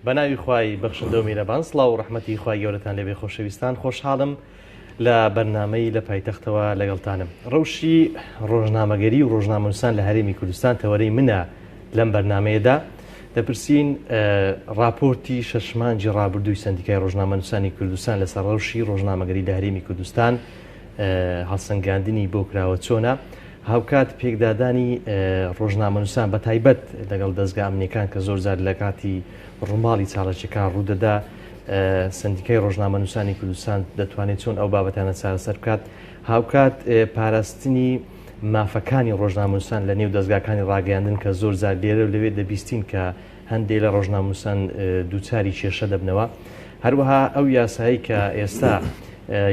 بەناوی خوای بەخشندە و میرەبان سڵاو و ڕەحمەتی خوای گەورەتان لەبێ خۆشەویستان خۆشحاڵم لە بەرنامەی لە پایتەختەوە لەگەڵتانم. ڕەوشی ڕۆژنامەگەری و ڕۆژنامەنووسان لە هەرێمی کوردستان تەوەرەی منە لەم بەرنمەیەدا دەپرسین راپۆرتی شەشمانجی ڕابردووی سندیکای ڕۆژنامەنووسانی کوردستان لەسەر ڕەوشی ڕۆژنامەگەری لە هەرێمی کوردستان هەڵسەنگاندنی بۆ کراوە چۆنە هاوکات پێکدادانی ڕۆژنامەنووسان بە تایبەت لەگەڵ دەستگا ئەمنیەکان کە زۆرجار لە کاتی ڕووماڵی چاڵەکیەکان ڕوودەدا سندیکای ڕۆژنامەنووسانی کوردستان دەتوانێت چۆن ئەو بابەتانە چارەسەر بکات هاوکات پاراستنی مافەکانی ڕۆژنامەنووسان لە نێو دەستگاکانی ڕاگەیاندن کە زۆرجار لێرە لەوێ دەبیستین کە هەندێک لە ڕۆژنامەنووسان دووچاری کێشە دەبنەوە هەروەها ئەو یاسایی کە ئێستا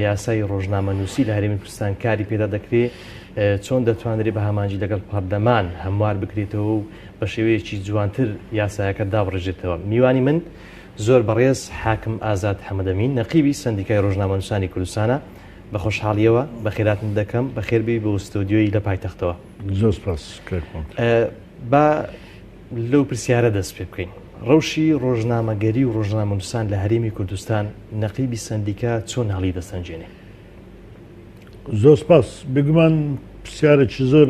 یاسای ڕۆژنامەنووسی لە هەرێمی کوردستان کاری پێدا دەکرێت چۆن دەتوانرێت بە هەمانجی لەگەڵ پەرلەمان هەموار بکرێتەوە و بە شێوەیەکی جوانتر یاسایەکە دابڕێژێتەوە. میوانی من زۆر بەڕێز حاکم ئازاد حەمەدەمین نەقیبی سندیکای ڕۆژنامەنووسانی کوردستانە بە خۆشحاڵیەوە بە خێراتم دەکەم بە خێربی بۆ ستۆدیۆی لە پایتەختەوە. زۆر سپاس. با لەو پرسیارە دەست پێ بکەین. ڕەوشی ڕۆژنامەگەری و ڕۆژنامەنووسان لە هەرێمی کوردستان نەقیبی سندیکا چۆن هەڵی دەسەنجێنێ؟ زۆر سپاس. بگومان پرسیارێکی زۆر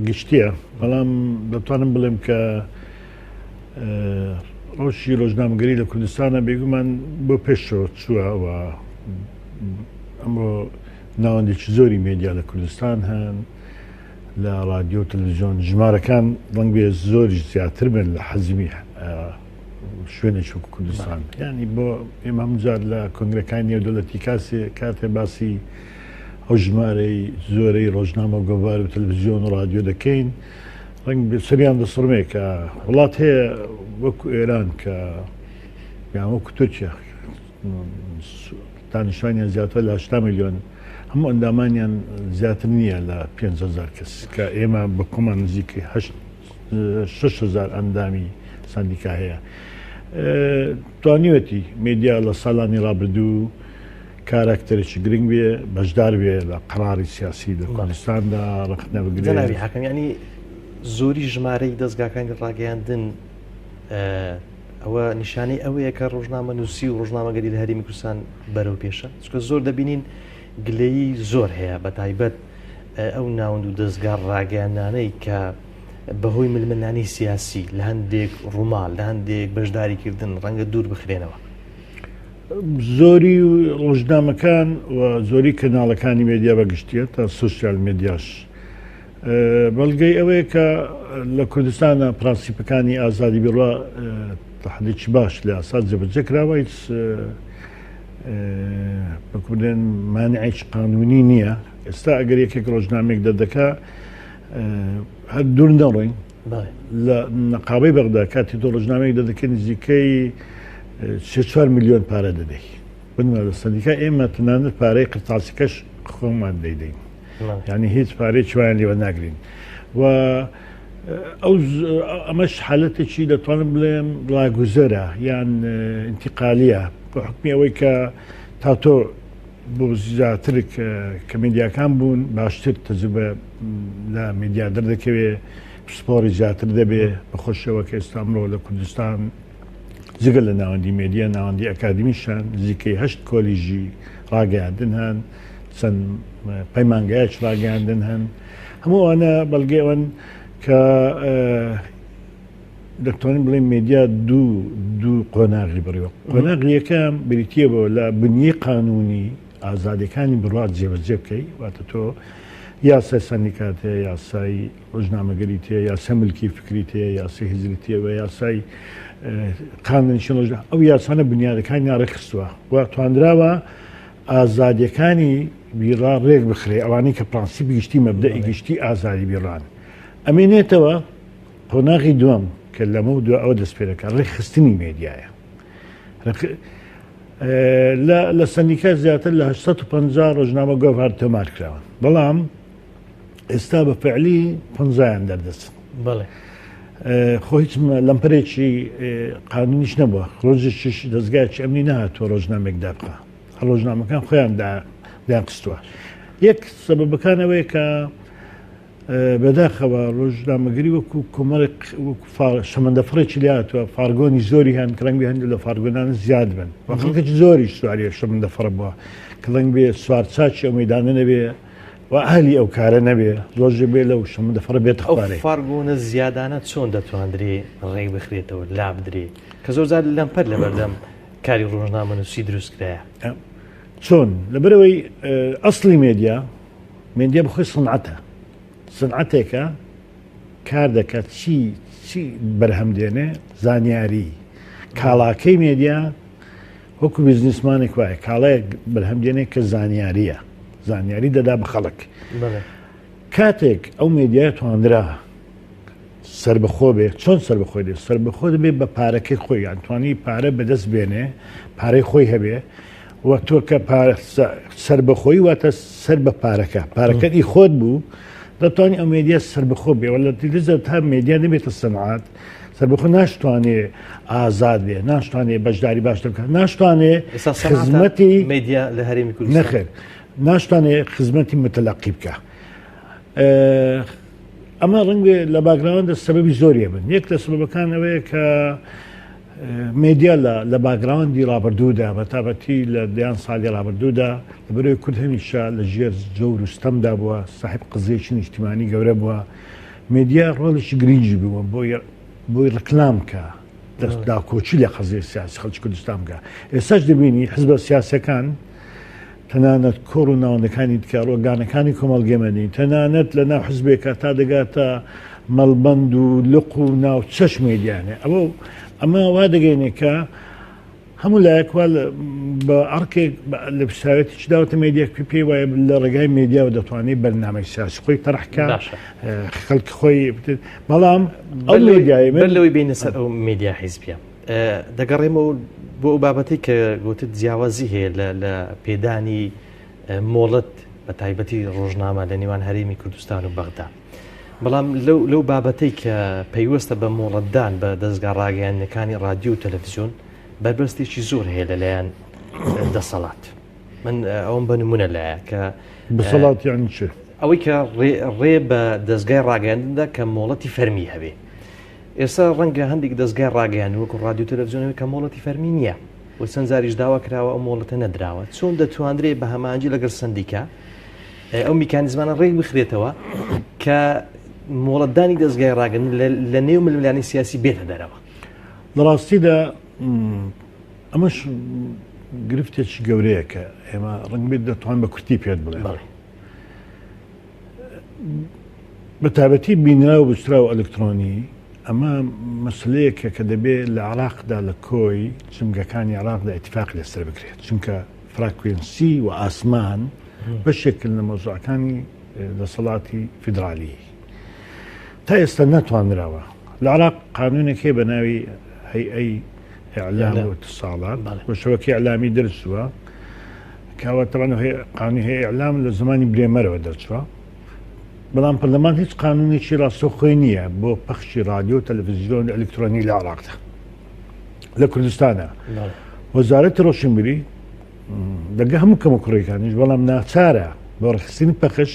گشتیە بەڵام دەتوانم بڵێم کە ڕۆژی ڕۆژنامەگەری لە کوردستانە بێگومان بۆ پێشەوە چووە و ئەمڕۆ ناوەندێکی زۆری مێدیا لە کوردستان هەن لە رادیۆ تەلەڤیزیۆن ژمارەکان دەنگ بێ زۆری زیاتر بن لە حەزمی شوێنێکی وەکو کوردستان. یعنی بۆ ئێمە هەمجار لە کۆنگرەکانی نێودەوڵەتی کاتێ باسی ئەو ژمارەی زۆرەی ڕۆژنامە گۆڤار و تەلەڤیزیۆن و رادیۆ دەکەین ڕەنگ سەریان دەسڕمێ کە وڵات هەیە وەکو ئێران کە یان وەکو تورکیا دانیشتوانیان زیاتر لە 8 میلیۆن هەموو ئەندامانیان زیاتر نییە لە 5,000 کەس کە ئێمە بە کۆمان نزیکەی 6,000 ئەندامی سندیکا هەیە. توانیوەتی مێدیا لە ساڵانی ڕابردوو کاراکتەرێکی گرنگ بێ بەشدار بێ لە قەراری سیاسی لە کوردستاندا ڕخنە بگرێت. حاکم ینی زۆری ژمارەی دەستگاکانی ڕاگەیاندن ئەوە نیشانەی ئەوەیە کە ڕۆژنامەنووسی و ڕۆژنامەگەری لە هەرێمی کوردستان بەرەو پێشە چکە زۆر دەبینین گلەیی زۆر هەیە بە تایبەت ئەو ناوەند و دەستگا ڕاگەیاندانەی کە بەهۆی ململانی سیاسی لە هەندێک ڕووماڵ لە هەندێک بەشداریکردن ڕەنگە دوور بخرێنەوە. زۆری ڕۆژنامەکان و زۆری کەناڵەکانی مێدیا بەگشتیە تا سوسیال مێدیاش بەڵگەی ئەوەیە کە لە کوردستانە پرانسیپەکانی ئازادی بڕوا تەحدێکی باش لە ئاساد جێبەجێ کراوە هیچ بەکوردێن مانعێکی قانونی نییە. ئێستا ئەگەر یەکێک ڕۆژنامێک دەردەکا هەر دوور نەڕۆین لە نەقابەی بەغدا کاتی تۆ ڕۆژنامێک دەدەکەی نزیکەی 4 میلیۆن پارە دەدەی بنمە لە سندیکا ئێمە تەنانەت پارەی قرتاسیکەش خۆمان دەیدەین یعنی هیچ پارەی چوایان لێوە ناگرین و ئەمەش حالەتێکی دەتوانم بڵێم ڕاگوزەرە یان ئینتیقالیە بە حکمی ئەوەی کە تا تۆ بۆ زیاتر کە مێدیاکان بوون باشتر تەجربە لە مێدیا دەردەکەوێ سپۆری زیاتر دەبێ بەخۆشەوە کە ئێستا ئەمڕۆ لە کوردستان جگە لە ناوەندی مێدیا ناوەندی ئەکادمیشان نزیکەی 8 کۆلیژی ڕاگەیاندن هەن چەند پەیمانگایەک ڕاگەیاندن هەن هەموو ئەوانە بەڵگەی ئەوەن کە دەتوانین بڵێن مێدیا دوو قۆناغی بڕیوە. قۆناغی یەکەم بریتیەوە لە بنیەی قانونی ئازادیەکانی بڕات جێبەجێ بکەی واتە تۆ یاسای سندیکات هەیە یاسای ڕۆژنامەگەریت هەیە یاسای ملکی فکریت هەیە یاسای حیزبیەوە یاسای قانونیشن ئەو یاسانە بنیادەکانی ڕێکخستووە و توانراوە ئازادیەکانی بیڕا ڕێک بخرێ ئەوانەی کە پرانسیپی گشتی مەبدەئی گشتی ئازادی بیڕان ئەمێنێتەوە قۆناغی دووەم کە لەمە و دووە ئەوە دەست پێ دەکات ڕێکخستنی مێدیایە. لە سندیکا زیاتر لە 850 ڕۆژنامە گۆڤار تۆمار کراون بەڵام ئێستا بە فعلی 50یان دەردەچن. خۆ هیچ لەمپەرێکی قانونیش نەبووە ڕۆژێکیش دەستگایکی ئەمنی نهاتوە ڕۆژنامێک دابقا ڕۆژنامەکان خۆیان داقستووە. یەک سەبەبەکان ئەوەیە کە بەداخەوە ڕۆژنامەگەری وەکو کۆمەڵێک شەمەندەفڕێکی لاتوە فارگۆنی زۆری هەن کڕنگ بێ هەندێک لە فارگۆنان زیاد بن وەخەڵکێکی زۆری سواری شەمەندەفڕ بووە کڵنگ بێ سوارچاکی ئەو مەیدانە نەبێ و ئاهلی ئەو کارە نەبێ زۆرجێ بێ لەو شەمەندەفڕ بێتە خوارێ فارگۆنە زیادانە چۆن دەتوانرێ ڕێک بخرێتەوە لا بدرێ کە زۆر زار لەمپەر لە بەردەم کاری ڕۆژنامەنووسی دروستکرایە چۆن لەبەرەوەی ئەسڵی مێدیا بخۆی سنعەتێکە کار دەکات چی بەرهەم دێنێ زانیاری کاڵاکەی مێدیا وەکو بیزنسمانێک وایە کاڵەیە بەرهەم دێنێ کە زانیاری دەدا بە خەڵک کاتێک ئەو مێدیای توانرا سربەخۆ بێ چۆن سربەخۆی دێ سربەخۆ دەبێت بە پارەکەی خۆی یانتوانی پارە بەدەست بێنێ پارەی خۆی هەبێ وە تۆ کە سربەخۆی واتە سەر بە پارەکەی خۆت بوو دەتوانانی ئەو مێدیا سربەخۆ بێ وە لە تیلڤیزیۆن تا مێدیا نبێتە سەنعات سربەخۆ ناشتوانێ ئازاد بێ ناشتوانێ بەشداری باش بکات ناشتوانێ خزمەتی مێدیا لە هەرێمی کوردستان نەخێر ناشتوانێ خزمەتی متەلەقی بکە ئەمە ڕەنگە لە باگراوەندە سەبەبی زۆریە بن یەک لە سەبەبەکان ئەوەیە کە مێدیا لە باگراوەندی ڕابردوودا بە تابەتی لە دەیان ساڵی ڕابردوودا لەبەرەوەی کورد هەمیشە لە ژێر جەور و ستەمدا بووە ساحب قزێکی نیشتیمانی گەورە بووە مێدیا ڕۆڵێکی گرنگی بووە بۆی ڕکلام کە داکۆچی لە قەزێ سیاسی خەڵکی کوردستان بکە ئێستاش دەبینی حزبە سیاسەکان تەنانەت کۆڕ و ناوەندەکانی تکە ڕۆگانەکانی کۆمەڵگەمەنی تەنانەت لە ناو حزبێکە تا دەگاتە مەڵبەند و لق و ناو چەش مێدیانێ ئەمە وا دەگەینێ کە هەموو لایەکوا بە ئەڕکێک لە پشتاوێتی داوەتە مێدیەک پێی وایە لە ڕێگای مێدیاوە دەتوانێت بەرنامەی سیاسی خۆی تەڕحکە خەڵکی خۆی بەڵام ئەو مێدیای بەر لەوەی بینە سەر ئەو مێدیا حیزبیە دەگەڕێمەوە بۆ ئەو بابەتی کە گوتت جیاوازی هەیە لە پێدانی مۆڵەت بە تایبەتی ڕۆژنامە لە نێوان هەرێمی کوردستان و بەغدا بەڵام لەو بابەتەی کە پەیوەستە بە مۆڵەتدان بە دەستگا ڕاگەیاندنەکانی رادیۆ و تەلەڤیزیۆن بربەستێکی زۆر هەیە لەلایەن دەسەڵات من ئەوم بە نمونە لایە کە دەسەڵات یانی چ ئەوەی کە ڕێ بە دەستگای ڕاگەیاندندا کە مۆڵەتی فەرمی هەبێ ئێستا ڕەنگە هەندێک دەستگای ڕاگەیان وەکو رادیۆ تەلەڤیزیۆنەوەی کە مۆڵەتی فەرمی نییە و چەند زاریش داوا کراوە ئەو مۆڵەتە نەدراوە چۆن دەتوانرێ بە هەمانجی لەگەڵ سندیکا ئەو میکانیزمانە ڕێک بخرێتەوە کە مۆڵەتدانی دەستگای ڕاگەیاندن لە نێو ململانی سیاسی بێتە دەرەوە لە ڕاستیدا ئەمەش گرفتێکی گەورەیە کە ئێمە ڕنگ بێت دەتوان بە کورتی پێت بڵێ بە تایبەتی بینرا و بچرا و ئەلکترۆنی ئەمە مەسلەیەکە کە دەبێت لە عراقدا لە کۆی جمگەکانی عراقدا ئیتفاق لەسەر بکرێت چونکە فراکوێنسی و ئاسمان بەشێکن لە مۆزوعەکانی دەسەڵاتی فیدرالی تا ئێستا ناتوانراوە لە عراق قانونێک هەیە بە ناوی هەیئەی ئیعلام و اتصالات بۆ شەوەکەی ئیعلامی دەرچووە کەوە تەوان قانونی هەیە ئیعلام لە زمانی برێمەرەوە دەرچووە بەڵام پەرلەمان هیچ قانونێکی ڕاستەوخۆی نییە بۆ پەخشی رادیۆ تەلەڤیزیۆن ئەلکترۆنی لە عراقدا لە کوردستانە وەزارەتی ڕۆشنبیری دەگە هەموو کەمە کوڕەکانیش بەڵام ناچارە بۆ ڕێکخستنی پەخش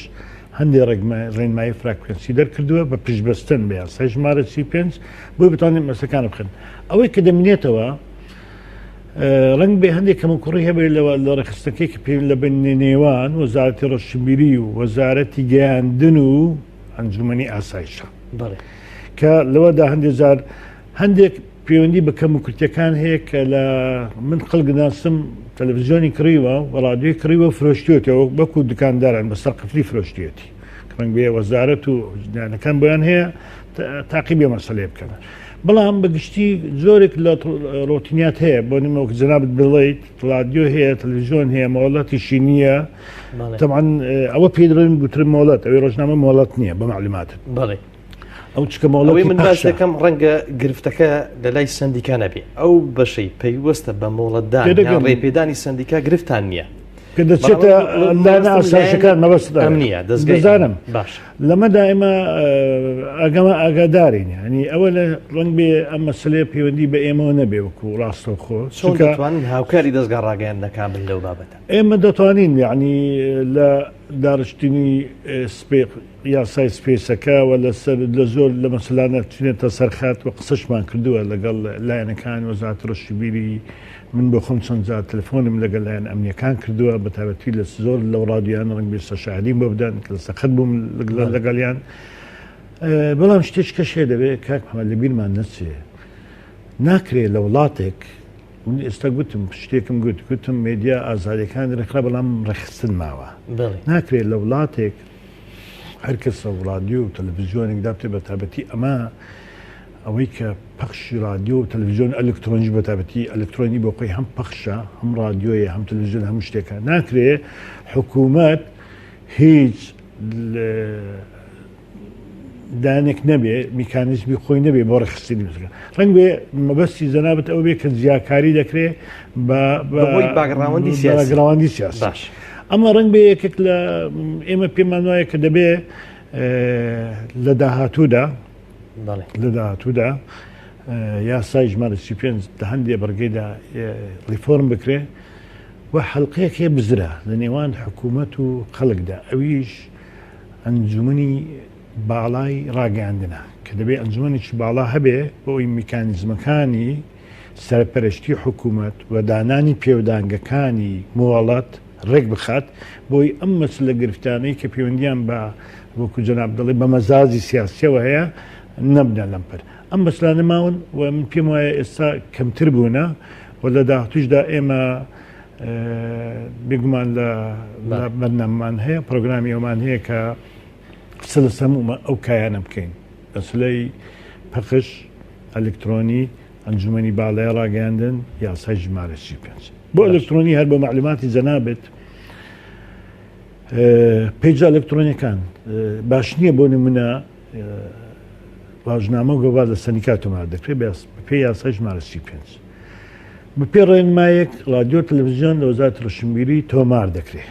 هەندێک ڕێنمایی فراکوێنسی دەرکردووە بە پشتبەستن بە یاسای ژمارە 35 بۆی بتوانین مەسەکانە بخن ئەوەی کە دەمێنێتەوە ڕنگ بێ هەندێک کەمە کوڕی هەبێت لە ڕێکخستنەکەی کە پێ لە بین نێوان وەزارەتی ڕۆشنبیری و وەزارەتی گەیاندن و ئەنجومەنی ئاسایشە کە لەوەدا هەندێک پەیوەندی بە کەم و کورتەکان هەیە کە لە من قەڵگناسم تەلەڤیزیۆنی کڕیوە و رادیۆی کڕیوە فرۆشتێتەوە بەکو دوکانداران بەسەر قفلی فرۆشتێتی ڕنگ بێ وەزارەت و جنانەکان بۆیان هەیە تاقیبێ مەسەلێ بکەن بەڵام بەگشتی زۆرێک لە ڕۆتینیات هەیە بۆ نمەوەکە جەنابەت بڵێیت رادیۆ هەیە تەلەڤیزیۆن هەیە مۆڵەتیشی نییە تەمان ئەوە پێی دەڵێن گوترم مۆڵەت ئەوەی ڕۆژنامە مۆڵەت نییە بە معلوماتت ئەو چکە مۆڵەتی من باش دەکەم ڕەنگە گرفتەکە لە لای سندیکا نەبێ ئەو بەشەی پەیوەستە بە مۆڵەتدان یان ڕێپێدانی سندیکا گرفتان نییە کە دەچێتە ئەندانە ئاسایشەکان مەبەستدا نییە دەستگەزانم باش لەمەدا ئێمە ئاگادارین ینی ئەوە لە ڕنگ بێ ئەم مەسلەیە پەیوەندی بە ئێمەوە نەبێ وەکو ڕاستەوخۆ چۆن دەتوانین هاوکاری دەستگا ڕاگەیاندنەکان بن لەو بابەتە ئێمە دەتوانین یعنی داڕشتنی یاسای سپێسەکە و لە زۆر لە مەسلانە توێنێتە سەرخات و قسەشمان کردووە لەگەڵ لایەنەکان وەزارەت ڕۆشتبیری من بۆ خۆم چەند جار تەلەفۆنم لەگەڵ لایەن ئەمنیەکان کردووە بە تایبەتی لە زۆر لەو ڕادیۆیان ڕەنگ بێ شاهدیم بۆ بدەن کە لە سەخت بووم لەگەڵیان بەڵام شتێککە شێ دەبێت کاک محەممەد لە بیرمان نەچێ ناکرێت لە وڵاتێک ئێستا گوتم شتێکم گوتم مێدیا ئازادیەکان ڕێکخرا بەڵام ڕێخستن ماوە ناکرێت لە وڵاتێک هەر کەسە ڕادیۆ و تەلەڤیزیۆنێک دابێت بە تایبەتی ئەمە ئەوەی کە پەخشی رادیۆ و تەلەڤیزیۆن ئەلکترۆنیش بە تایبەتی ئەلکترۆنی بۆ خۆی هەم پەخشە هەم رادیۆیە هەم تەلەڤیزیۆن هەموو شتێکە ناکرێت حکوومەت هیچ دانێک نەبێ میکانیزمی خۆی نەبێ بۆ ڕێخستنی بزگە ڕەنگ بێ مەبەستی جەنابەت ئەو بێ کە زیاکاری دەکرێت باگراوەندی سیاسی ئەمە ڕەنگ بێ یەکێک لە ئێمە پێمان وایە کە دەبێ لە داهاتوودا یاسای ژمارە 35 لە هەندێک بەرگەیدا ریفۆرم بکرێ و حەڵقەیەک هەیە بزرە لە نێوان حکوومەت و خەڵکدا ئەویش ئەنجومنی باڵای ڕاگەاندنە کە دەبێت ئەنجومەنێکی باڵا هەبێ بۆ ئەوی میکانیزمەکانی سەرپەرشتی حکوومەت و دانانی پێودانگەکانی مۆڵەت ڕێک بخات بۆی ئەم مەسلە گرفتانەی کە پەیوەندیان بە وەکو جەناب دەڵێ بە مەزازی سیاسیەوە هەیە نەبنە لەمپەر ئەم مەسلانە ماون و من پێم وایە ئێستا کەمتر بوونە و لە داهاتووشدا ئێمە بێگومان لە بەرنامەمان هەیە پرۆگرامی ئەومان هەیە کە قسە لە سەمومە ئەو کایانە بکەین ئەسلەی پەخش ئەلکترۆنی ئەنجومەنی باڵای ڕاگەاندن یاسای ژمارە 35 بۆ ئەلکترۆنی هەر بە معلوماتی جەنابێت پێیجا ئەلکترۆنیەکان باش نییە بۆ نمونە ڕژنامە گۆڤار لە سەندیکا تۆمار دەکرێت پێ یاسای ژمارە 35 بەپێ ڕێنمایەک رادیۆ تەلەڤیزیۆن لە وەزارەت ڕۆشنبیری تۆمار دەکرێت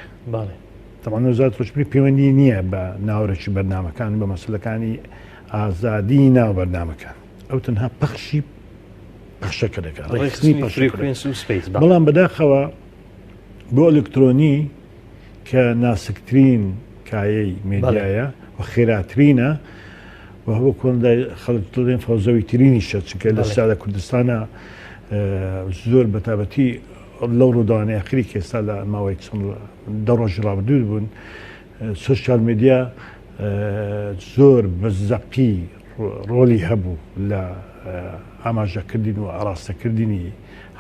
تەمان وەزارەت ڕۆشنبیری پەیوەندی نییە بە ناوەڕێکی بەرنامەکان بە مەسلەکانی ئازادی ناو بەرنامەکان ئەو تەنها پەخشەکە دەکات بەڵام بەداخەوە بۆ ئەلکترۆنی کە ناسکترین کایەی مێدیایە و خێراترینە و هەوە کۆندای خەڵک دڵێن فەوزەوی ترینی شە چونکە لە سادە کوردستانە زۆر بەتابەتی لەو ڕووداوانەی ئاخری کە ئێستا لە ماوەی چەند دە ڕۆژی ڕابردوو بوون سۆشیال میدیا زۆر بەزەقی ڕۆلی هەبوو لە ئاماژەکردین و ئاراستەکردنی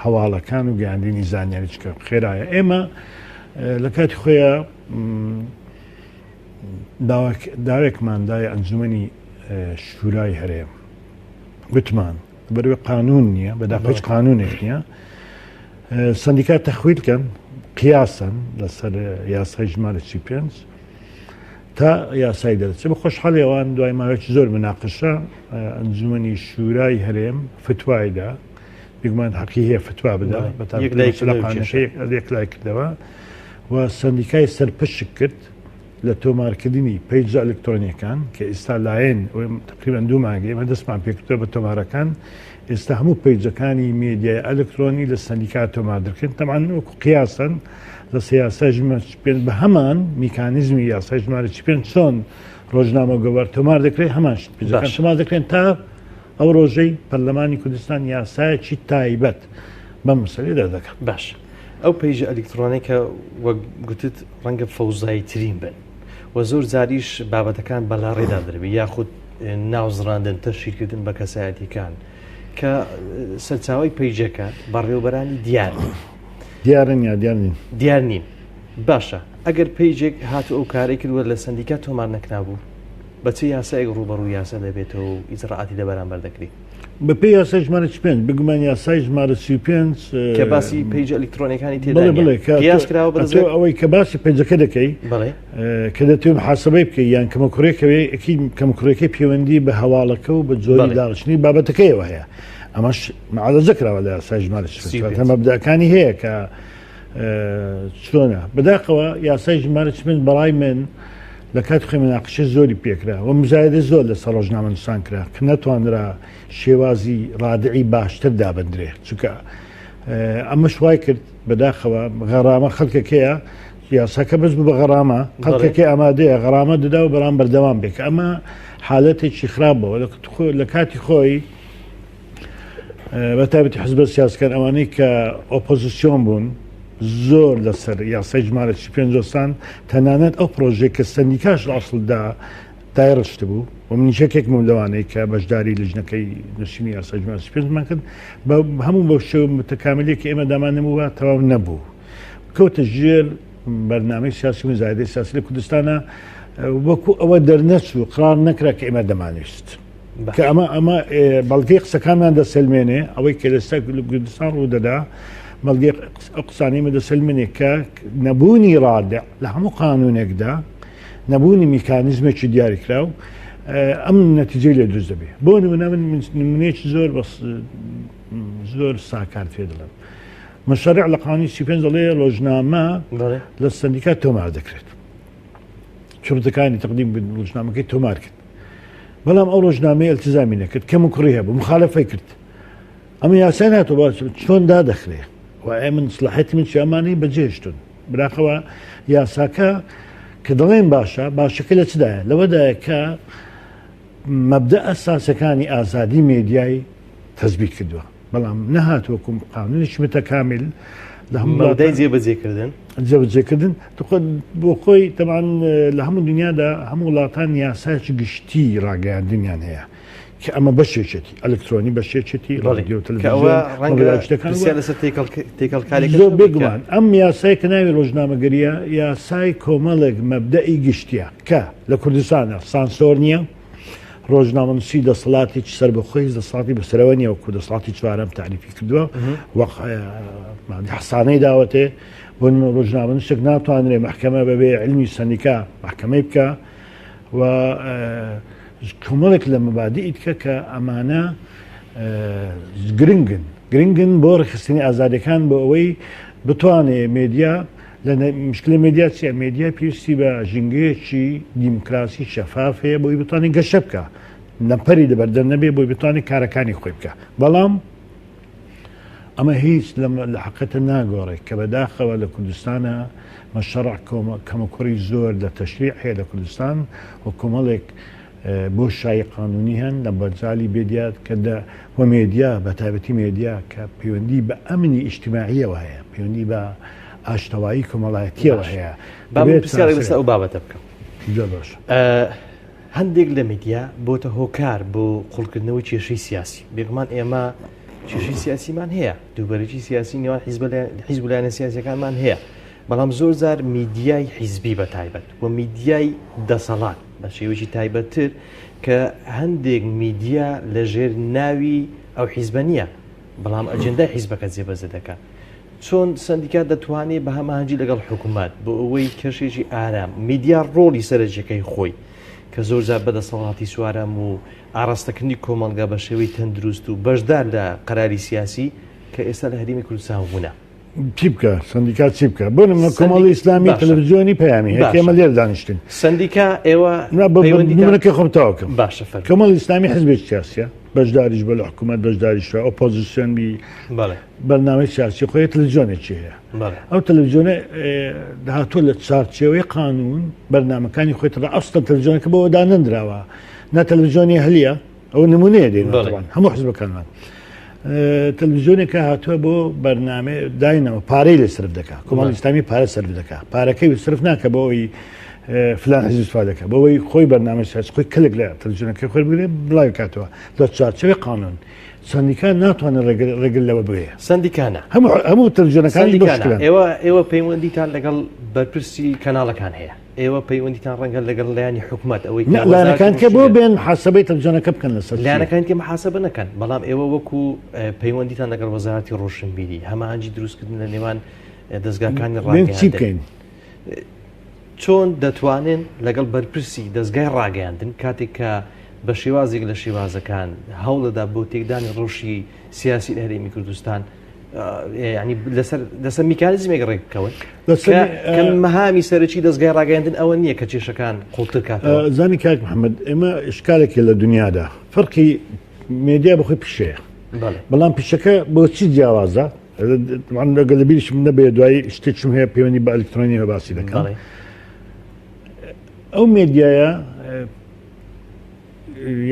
هەواڵەکان و گەیاندنی زانیاری چکە خێرایە ئێمە لە کاتی خۆیان داوێکمان دایە ئەنجومەنی شورای هەرێم گوتمان بەروێ قانون نییە بەداخۆ قانونێک نییە سندیکات تەخویل بکەن قیاسن لەسەر یاسای ژمارە 35 تا یاسای دەرەچێت بە خۆشحاڵی ئەوان دوای ماوەیەکی زۆر مناقشە ئەنجومەنی شورای هەرێم فتوایدا بگومان حەقی هەیە فتوا بدە یەک لای کردەوە و سندیکای سەرپشک کرد لە تۆمارکردنی پەیجە ئەلکترۆنیەکان کە ئێستا لایەن تقریبان 2 مانگەی ئەمە دەستمان پێکردووە بە تۆمارەکان ئێستا هەموو پەیجەکانی میدیای ئەلکترۆنی لە سندیکات تۆمار دەکرێن تەمان وەکو قیاسن لە یاسای ژمارە 35 بە هەمان میکانیزمی یاسای ژمارە 35 چۆن ڕۆژنامە گۆڤار تۆمار دەکرێت هەمان پێجەکان تۆمار دەکرێن تا ئەو ڕۆژەی پەرلەمانی کوردستان یاسایەکی تایبەت بەم مەسەلەی دەردەکات. باش ئەو پەیجە ئەلکترۆنیکە وەک گوتت ڕەنگە فەوزاییترین بن و زۆر جاریش بابەتەکان بەلا ڕێدا دەبێت یاخود ناوزڕاندن تەشیرکردن بە کەسایەتیەکان کە سەرچاوی پەیجەکە بەڕێوەبەرانی دیار نین باشە ئەگەر پەیجێک هاتو ئەو کارێک کردووە لە سندیکا تۆمار نەکرابوو بە چه یاسایەک ڕوبەڕوو یاسا دەبێتەوە و ئیجڕاعاتی لە بەرامبەر دەکرێت بە پێی یاسای ژمارە 35 بگومان یاسای ژمارە 35 کە باسی پەیجە ئەلکترۆنیەکانی تێدا کراوە ئەوەی کە باسی پەیجەکە دەکەی کە دەتوێت محاسبەی بکەی یان کەمەکوڕێکەوەی کەمکوڕێکی پێوەندی بە هەواڵەکە و بە جۆری داڕشتنی بابەتەکەیەوە هەیە ئەمەش معادەزە کراوە لە یاسای ژمارە 35 مەبدەکانی هەیە کە چۆنە بەداخەوە یاسای ژمارە 35 بەڵای من لە کات خۆی مناقشە زۆری پێکرا و مزایدە زۆر لە سەر ڕۆژنامە نووسان کرا کە نەتوانرا شێوازی ڕادعی باشتر دابدرێ چونکە ئەمە شوای کرد بەداخەوە غەرامە خەڵکەکەیە یاساکە بەس بە غەرامە خەڵکێکی ئامادەیە غەرامە دەدا و بەرام بەردەوام بێک ئەمە حالەتێکی خراپەوە لە کاتی خۆی بەتابەتی حزب سیاسەکان ئەوانەی کە ئۆپۆزیسیۆن بوون زۆر لەسەر یاسای ژمارە 55 تەنانەت ئەو پرۆژێک کە سەندیکاش لە ئەسڵدا دایڕشت بوو و منیشەکێکم لەوانەیە کە بەشداری لژنەکەی نووسینی یاسای ژمارە 55مان کرد هەموو بە شێوە متەکاملێکی ئێمە دامانەمەوە تەواو نەبوو کەوتە ژێر بەرنامەی سیاسی و زایدەی سیاسی لە کوردستانە وەکو ئەوە دەرنەچوو قرار نەکرا کە ئێمە دەمانویست کە ئەمە بەڵگەی قسەکانمان دەسەلمێنێ ئەوەی کە لەستا لە کوردستان ڕوودەدا بەڵگەی قسانیمە دەسەلمێنێ کە نەبوونی ڕادع لە هەموو قانونێکدا نەبوونی میکانیزمێکی دیاریکراو ئەم نەتیجەی لێ دروست دەبێ بۆ نمونە من نمونەیەکی زۆر ساکار پێ دەڵێم مشارع لە قانونی 35 دەڵێ ڕۆژنامە لە سەندیکات تۆمار دەکرێت شروطەکانی تەقدیم ڕۆژنامەکەی تۆمار کرد بەڵام ئەو ڕۆژنامەی ئەلتزامی نەکرد کەم و کوڕی هەبوو مخالەفەی کرد ئەمە یاسای ناتۆ باش چۆن دادەخرێ و من سلاحەتی من چیامانی بەجێشتون براخەوە یاساکە کە دەڵێن باشەکە لە چدایە لەوەدایە کە مەبدە ئەساسەکانی ئازادی مێدیای تەزبیت کردووە بەڵام نەهاتوەکم قانونیش متەکامل لە هەموو جێبەجێکردن جێبەجێکردن بۆ خۆی تەمان لە هەموو دنیادا هەموو وڵاتان یاسایکی گشتی ڕاگەیاندنیان هەیە کە ئەمە بەشێکێتی ئەلکترۆنی بەشێکێتی ڕادیۆ تەلەڤیزیۆن بێگومان ئەم یاسای کە ناوی ڕۆژنامەگەریە یاسای کۆمەڵێک مەبدەئی گشتیە کە لە کوردستانە سانسۆر نییە ڕۆژنامەنووسی دەسەڵاتێکی سەربەخۆی دەسەڵاتی بەسەرەوە نیە وەکو دەسەڵاتی چوارەم تعریفی کردووە وەق حەسانەی داوەتێ بۆ ڕۆژنامەنووسێک ناتوانرێت محکەمە بەبێ علمی سەندیکا محکەمەی بکە و کۆمەڵێک لە مەبادی دیکە کە ئەمانە گرنگن بۆ ڕێخستنی ئازادەکان بۆ ئەوەی بتوانێت مێدیا لە مشکلی مێدیا چیە مێدیا پێویستی بە ژینگەیەکی دیموکراسی شەفاف هەیە بۆی بتوانێت گەشە بکە نەپەری لەبەردەم نەبێ بۆی بتوانێت کارەکانی خۆی بکە بەڵام ئەمە هیچ لە حقیقەتە ناگۆڕێت کە بەداخەوە لە کوردستانە مەشەڕع کەمەکوڕی زۆر لە تەشریع هەیە لە کوردستان و کۆمەڵێک بۆ شای قانونی هەن لە بەرجالی بێدیات کە وە مێدیا بە تایبەتی مێدیا کە پەیوەندی بە ئەمنی ئیجتیماعیەوە هەیە پەیوەندی بە ئاشتەوایی کۆمەڵایەتیەوە هەیە پرسیارێک لەسەر ئەو بابەتە بکەم هەندێک لە میدیا بۆتە هۆکار بۆ قوڵکردنەوەی کێشەی سیاسی بێگومان ئێمە کێشەی سیاسیمان هەیە دووبەرێکی سیاسی نێوان حیزب و لایەنە سیاسیەکانمان هەیە بەڵام زۆر جار میدیای حیزبی بە تایبەت و میدیای دەسەڵات بە شێوەیەکی تایبەتتر کە هەندێک میدیا لە ژێر ناوی ئەو حیزبە نییە بەڵام ئەجندای حیزبەکە جێبەجێ دەکات چۆن سندیکات دەتوانێت بە هەماهەنگی لەگەڵ حکوومەت بۆ ئەوەی کێشێکی ئارام میدیا ڕۆڵی سەرنجەکەی خۆی کە زۆر جار بەدەسەڵاتی سوارەم و ئاراستەکردنی کۆمەڵگا بە شێوەی تەندروست و بەشدار لە قەراری سیاسی کە ئێستا لە هەرێمی کوردستان بوونە چی بکە سندیکات چی بکە بۆ نمونە کۆمەڵی ئیسلامی تەلەڤیزیۆنی پەیامی هەیە ئێمە لێرە دانیشتین سندیکا ئێوە نمونەکەی خۆم تاوکەم باشە کۆمەڵی ئیسلامی حیزبێکی سیاسیە بەشداریش بە لە حکوومەت بەشداریشە ئۆپۆزیسیۆن بی بەرنامەی سیاسی خۆی تەلەڤیزیۆنێکی هەیە ئەو تەلەڤیزیۆنە داهاتووە لە چارچێوەی قانون بەرنامەکانی خۆی تڕ ئەستن تەلەڤیزیۆنەکە بۆ دانەندراوە نا تەلەڤیزیۆنی هەلیە ئەو نمونەیە دێنەوە هەموو حیزبەکانمان تەلەڤیزیۆنێکە هاتووە بۆ بەرنامە داینەوە پارەی لێ سرف دەکات کۆمەڵی ئیسلامی پارە سرف دەکات پارەکەی سرف ناکە بۆ ئەوی فلان حیزب استفاده دەکات بۆەوەی خۆی بەرنامەی سیاسی خۆی کلک لە تەلەڤیزیۆنەکەی خۆی بگرێ بڵاوی کاتەوە لە چارچەوەی قانون سندیکا ناتوانێت ڕێگل لەوە بێ سندیکانە هەموو تەلەڤیزیۆنەکانی باشکران ئێوە پەیوەندیتان لەگەڵ بەرپرسی کەناڵەکان هەیە ئێوە پەیوەندیتان ڕەنگە لەگەڵ لایانی حکوومەت ئەوەی لایەنەکان کە بۆ بێن حاسەبەی تەلەڤیزیۆنەکە بکەن لەسەر لایەنەکان کە محاسەبە نەکەن بەڵام ئێوە وەکو پەیوەندیتان لەگەڵ وەزارەتی ڕۆشنبیری هەماهەنگی دروستکردن لە نێوان دەستگاکانی ڕاگەیاندن بکەین چۆن دەتوانن لەگەڵ بەرپرسی دەستگای ڕاگەیاندن کاتێک کە بە شێوازێک لە شێوازەکان هەوڵەدا بۆ تێکدانی ڕۆژی سیاسی لە هەرێمی کوردستان ینی لەسەر میکانیزمێک ڕێک بکەون کە مەهامی سەرەکی دەستگای ڕاگەیاندن ئەوە نییە کە کێشەکان قوڵتر کاتەوە زانی کاک محەممەد ئێمە شکالێکی لە دنیادا فەرقی مێدیا بەخۆی پیشەیە بەڵام پیشەکە بۆچی جیاوازە لەگەڵ بیریش من نەبێ دوایی شتێکم هەیە پەیوەندی بە ئەلکترۆنیەوە باسی دەکەم. ئەو مێدیایە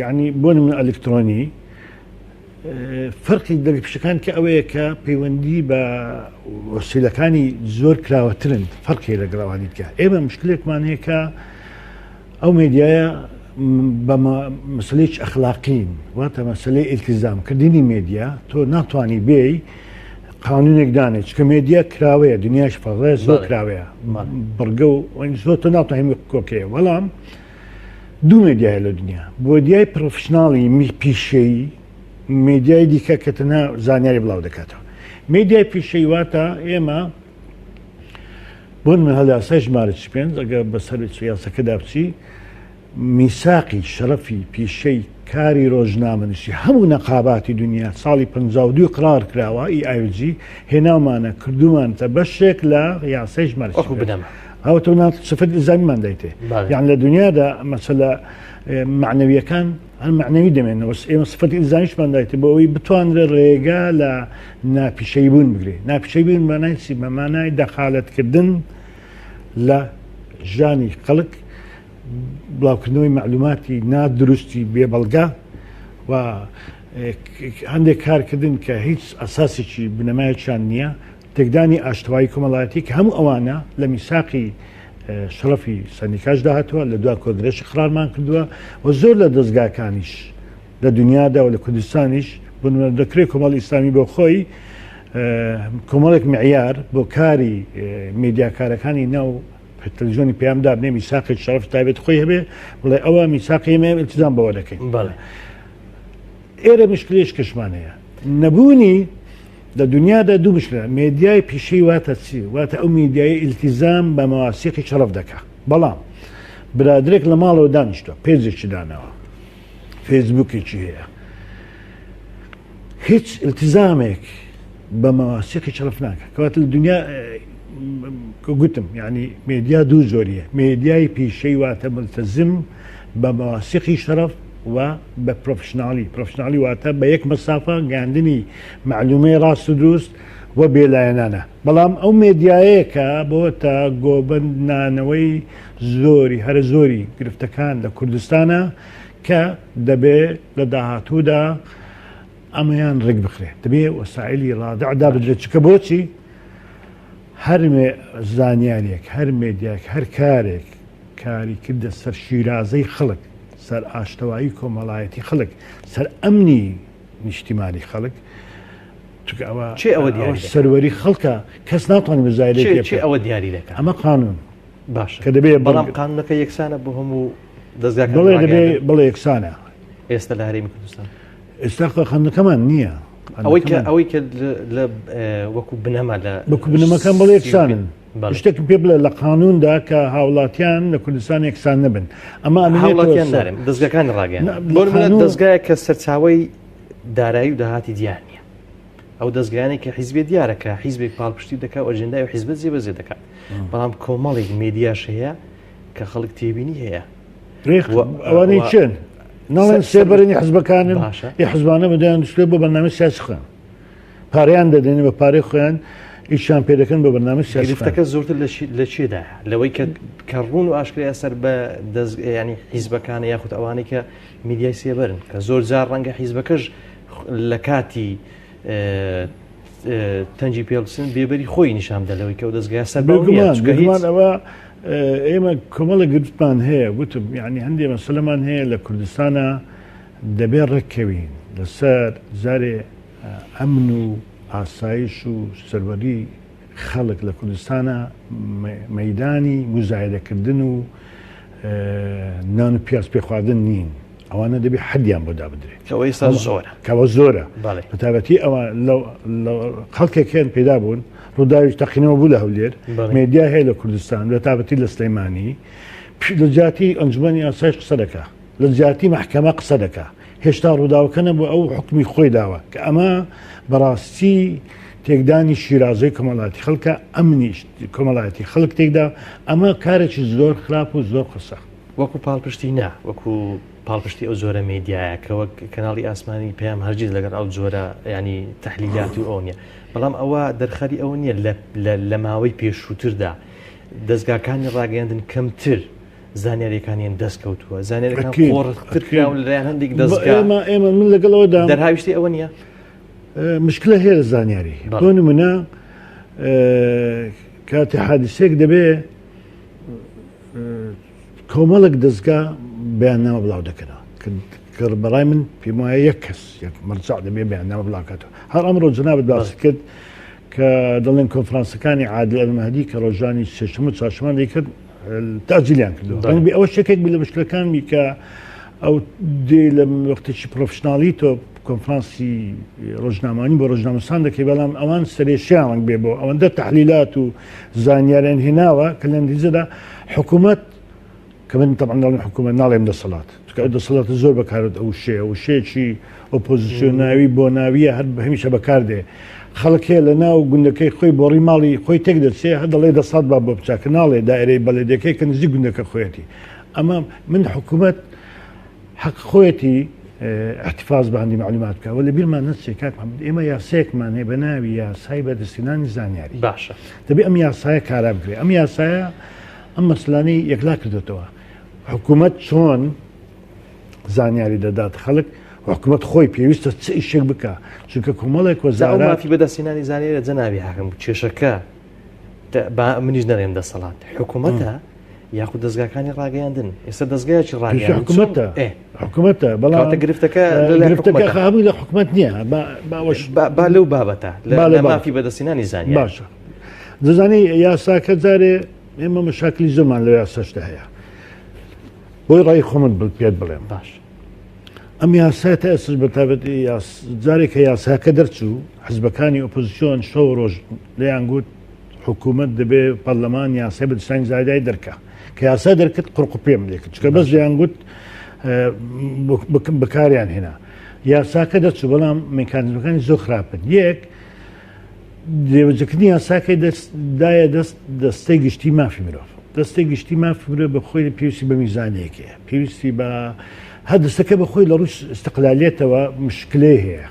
یعنی بۆ من ئەلکترۆنی فەرقی دەرگپشەکان کە ئەوەیە کە پەیوەندی بە وسیلەکانی زۆر کراوەترن فەرقی لەگەڵاوانی دیکە. ئێمە مشکلێکمان هەیە کە ئەو مێدیایە بە مەسلەیەک ئەخلاقین واتە مەسلەی ئیلتیزام کردنی مێدیا تۆ ناتوانانی بێی قانونێک دانێت چکە مێدیا کراوەیە دنیاش فەڵێ زۆر کراوەیە بڕگە و زۆر تۆ ناتوانانی کۆکەیە وەڵام دوو مێدیایە لە دنیا بۆ دیای پرۆفشناڵی پیشەیی مێدیای دیکە کە تەنها زانیاری بڵاو دەکاتەوە. مێدیای پیشەی واتە ئێمە بۆن من هەڵ یاسای ژمارە 5 ئەگە بەسەر یاسەکەدا بچی میساقی شەرەفی پیشەی کاری ڕۆژنامەنووسی هەموو نەقاباتی دنیا ساڵی 52 قرار کراوە ئایG هێناومانە کردومانتە بەشێک لە یاسای ژمارە ئەوە تۆ سفەت ئیلزامیمان دەیتێ یان لە دنیادا مەسەلە معنەویەکان هەر معنەوی دەمێنەوە ئێمە سفەت ئیلزامیشمان دایتێ بۆ ئەوەی بتوانرێت ڕێگا لە ناپیشەی بوون بگرێ. ناپیشەی بوون مانای چی؟ بەمانای دەخالەتکردن لە ژانی خەڵک بڵاوکردنەوەی معلوماتی نادروستی بێبەڵگا و هەندێک کارکردن کە هیچ ئەساسێکی بنەمایەکیان نییە تێکدانی ئاشتوایی کۆمەڵایەتی کە هەموو ئەوانە لە میساقی شەرەفی سەندیکاش داهاتوە لە دوا کۆنگرێشی قرارمان کردووە و زۆر لە دەستگاکانیش لە دنیادا و لە کوردستانیش دەکرێت کۆمەڵی ئیسلامی بۆ خۆی کۆمەڵێک معیار بۆ کاری میدیاکارەکانی ناو تەلەڤیزیۆنی پێیاندا بنێ میساقی شەرەف تایبەت خۆی هەبێ بڵێ ئەوە میساقی ئێمە ئیلتیزام بەوە دەکەین. ئێرە مشکلێش کەشمان هەیە نەبوونی لە دنیادا دوو مشکلە مێدیای پیشەی واتە چی؟ واتە ئەو میدیای ئیلتیزام بە مەواسیقی شەرەف دەکات. بەڵام برادرێک لە ماڵەوە دانیشتووە پێجێکی دانەوە فێسبووکێکی هەیە هیچ ئیلتیزامێک بە مەواسیقی شەرەف ناکات کەواتە لە دنیا گوتم یعنی مێدیا دوو زۆریە مێدیای پیشەی واتە ملتەزم بە مەواسیقی شەرەف و بە پرۆفشناڵی واتە بە یەک مەسافە گاندنی معلومەی ڕاست و دروست و بێلایەنانە. بەڵام ئەو مێدیایەیە کە بۆتە گۆبندنانەوەی زۆری هەرە زۆری گرفتەکان لە کوردستانە کە دەبێ لە داهاتوودا ئەمەیان ڕێک بخرێت دەبێ وەسایلی ڕادعدا بدرێت چکە بۆچی هەر زانیاریەک هەر مێدیاک هەر کارێک کاری کردە سەر شیرازەی خەڵک سەر ئاشتەوایی کۆمەڵایەتی خەڵک سەر ئەمنی نیشتیمانی خەڵک ئەوە سەروەری خەڵکە کەس ناتوانێت بزایرێت ئەوە دیاری دەکات ئەمە قانون باش کە دەبێت بەڵام قانونەکە یەکسانە بۆ هەموو دەستگاکان بڵێ یەکسانە ئێستا لە هەرێمی کوردستان ئێستا خەندەکەمان نییە ئەوەی کە وەکو بنەمە لە وەکو بنەمەکان بڵێ یەکسانن شتێکم پێ بڵێ لە قانوندا کە هاوڵاتیان لە کوردستان یەکسان نەبن ئەمە هاوڵاتیان نارێن دەستگاکانی ڕاگەیان بۆ منە دەستگایە کە سەرچاوەی دارایی و داهاتی دیار نییە ئەو دەستگایانێک کە حیزبێ دیارە کە حیزبێک پاڵپشتی دەکات و ئەجەندای و حیزبەت جێبەجێ دەکات بەڵام کۆمەڵێک مێدیاش هەیە کە خەڵک تێبینی هەیە ئەوانەی چێن ناڵێن سێبەرنی حزبەکانن ی حزبانە بەدایان دەستێت بۆ بەرنامە سیاسی خوێن پارەیان دەدەنێ بە پارەی خۆیان ئیشان پێ دەکەن بە بەرنامە سیاسی گرفتەکە زۆرتر لە چێدایە لەوەی کە ڕوون و ئاشکرای سەر بە ینی حیزبەکانە یاخود ئەوانەی کە میدیای سێبەرن کە زۆر جار ڕەنگە حیزبەکەش لە کاتی تەنجی پێڵسن بێبەری خۆی نیشاندا لەوەی کە و دەستگای سەر بێگومان ئەوە ئێمە کۆمەڵە گرفتمان هەیە وتم یعنی هەندێک مەسەلەمان هەیە لە کوردستانە دەبێت ڕێککەوین لەسەر جارێ ئەمن و ئاسایش و سەروەری خەڵک لە کوردستانە مەیدانی مزایدەکردن و نان و پیاز پێخواردن نین ئەوانە دەبێت حەدیان بۆ دابدرێت کەوە زۆرە بەتابەتی ئەوە خەڵکێکیان پێدا بوون ڕووداویش تەقینەوە بوو لە هەولێر مێدیا هەیە لە کوردستان لە تابەتی لە سلەیمانی لە جیاتی ئەنجومەنی ئاسایش قسە دەکا لە جیاتی مەحکەمە قسە دەکا هێشتا ڕووداوەکەنە بۆ ئەو حکمی خۆی داوە کە ئەمە بەڕاستی تێکدانی شیرازەی کۆمەڵایەتی خەڵکە ئەمنیش کۆمەڵایەتی خەڵک تێکدا ئەمە کارێکی زۆر خراپ و زۆر قسە وەکو پاڵپشتی نا وەکو پاڵپشتی ئەو زۆرە میدیایە کە وەک کەناڵی ئاسمانی پێیان هەرگیز لەگەڵ ئەو زۆرە ینی تەحلیلات و ئەو نیە بەڵام ئەوە دەرخەری ئەوە نییە لە ماوەی پێشووتردا دەستگاکانی ڕاگەاندن کەمتر زانیاریەکانیان دەستکەوتووە زانیاریەکان قۆڕتر کراون لەلایەن هەندێک دەستگا ئێمە من لەگەڵەوەدا دەرهاویشتی ئەوە نییە مشکلە هەیە لە زانیاری بۆ نمونە کاتی حادیسێک دەبێ کۆمەڵک دەستگا بەیاننامە بڵاو دەکەنەوە کە بەڕای من پێم وایە یەک کەس یەک مەرجع دەبێ بەیاننامە بڵاوکاتەوە هەر ئەمڕۆ جەنابەت باس کرد کە دەڵێن کۆنفرانسەکانی عادل ئەلمەهدی کە ڕۆژانی سێشەم و چوارشەمان دەیکرد تاجیلیان کردەوە ڕەنگە ئەوە شتێک بێ لە مشکلەکانی کە ئەو دێ لە وەختێکی پرۆفشناڵی تۆ کۆنفرانسی ڕۆژنامانی بۆ ڕۆژنامەسان دەکەی بەڵام ئەوان سەرێشیان بێ بۆ ئەوەندە تەحلیلات و زانیاریان هێناوە کە لە نتیجەدا حکوومەت کە من طبعا حکوومەت ناڵێم دەسەڵات چکە دەسەڵات زۆر بەکارێت ئەو شەیەکی ئۆپۆزیسیۆناوی بۆ ناویە هەر هەمیشە بەکاردێ خەڵک هەیە لە ناو گوندەکەی خۆی بۆ ڕیماڵی خۆی تێک دەچێ هە دەڵێ دەسەڵات با بۆ بچاکە ناڵێ دائرەی بەلەدەکەی کە نزیک گوندەکە خۆیەتی ئەمە من حکوومەت حەق خۆیەتی احتفاظ بە هەندی معلومات بکە وە لە بیرمان نەچێ کاک ئێمە یاسایەکمان هەیە بە ناوی یاسای بەدەستێنانی زانیاری باشە دەبێت ئەم یاسایە کارا بکرێ ئەم یاسایە ئەم مەسلانەی یەکلا کردێتەوە حکوومەت چۆن زانیاری دەدات خەڵک حکوومەت خۆی پێویستە چ ئیشێک بکە چونکە کۆمەڵێک وەزارات مافی بەدەستێنانی زانیاری جەنابی حاکم کێشەکە منیش نەڕێم دەسەڵات حکوومەتە یاخود دەستگاکانی ڕاگەیاندن ئێستا دەستگایکی حکوومەتە بەڵام گرفتەکە هەمووی لە حکوومەت نییە با لەو بابەتە لە مافی بەدەستێنانی زانیاری باشە دەزانی یاساکە جارێ ئێمە مشاکلی زۆرمان لە یاساشدا هەیە بۆی ڕای خۆمت پێت بڵێم باش ئەم یاسای تا ئێسش بەتابەتی جارێکە یاساکە دەرچوو حزبەکانی ئۆپۆزیسیۆن شەو ڕۆژ لێیان گوت حکوومەت دەبێ پەرلەمان یاسای بەدەستانی زانیاری دەرکە کە یاسا دەرکرد قڕقوپێم لێکرد چکە بەس لێیان گوت بەکاریان هێنا یاساکە دەرچوو بەڵام میکانیزمەکانی زۆر خراپن یەک دێوەجەکردنی یاساکەی دایە دەستەی گشتی مافی مرۆڤ دەستەی گشتی مافی مرۆڤ بە خۆی پێویستی بە میزانەیەکەیە پێویستی بە هەر دەستەکە بە خۆی لە ڕووش استقلالێتەوە مشکلەی هەیە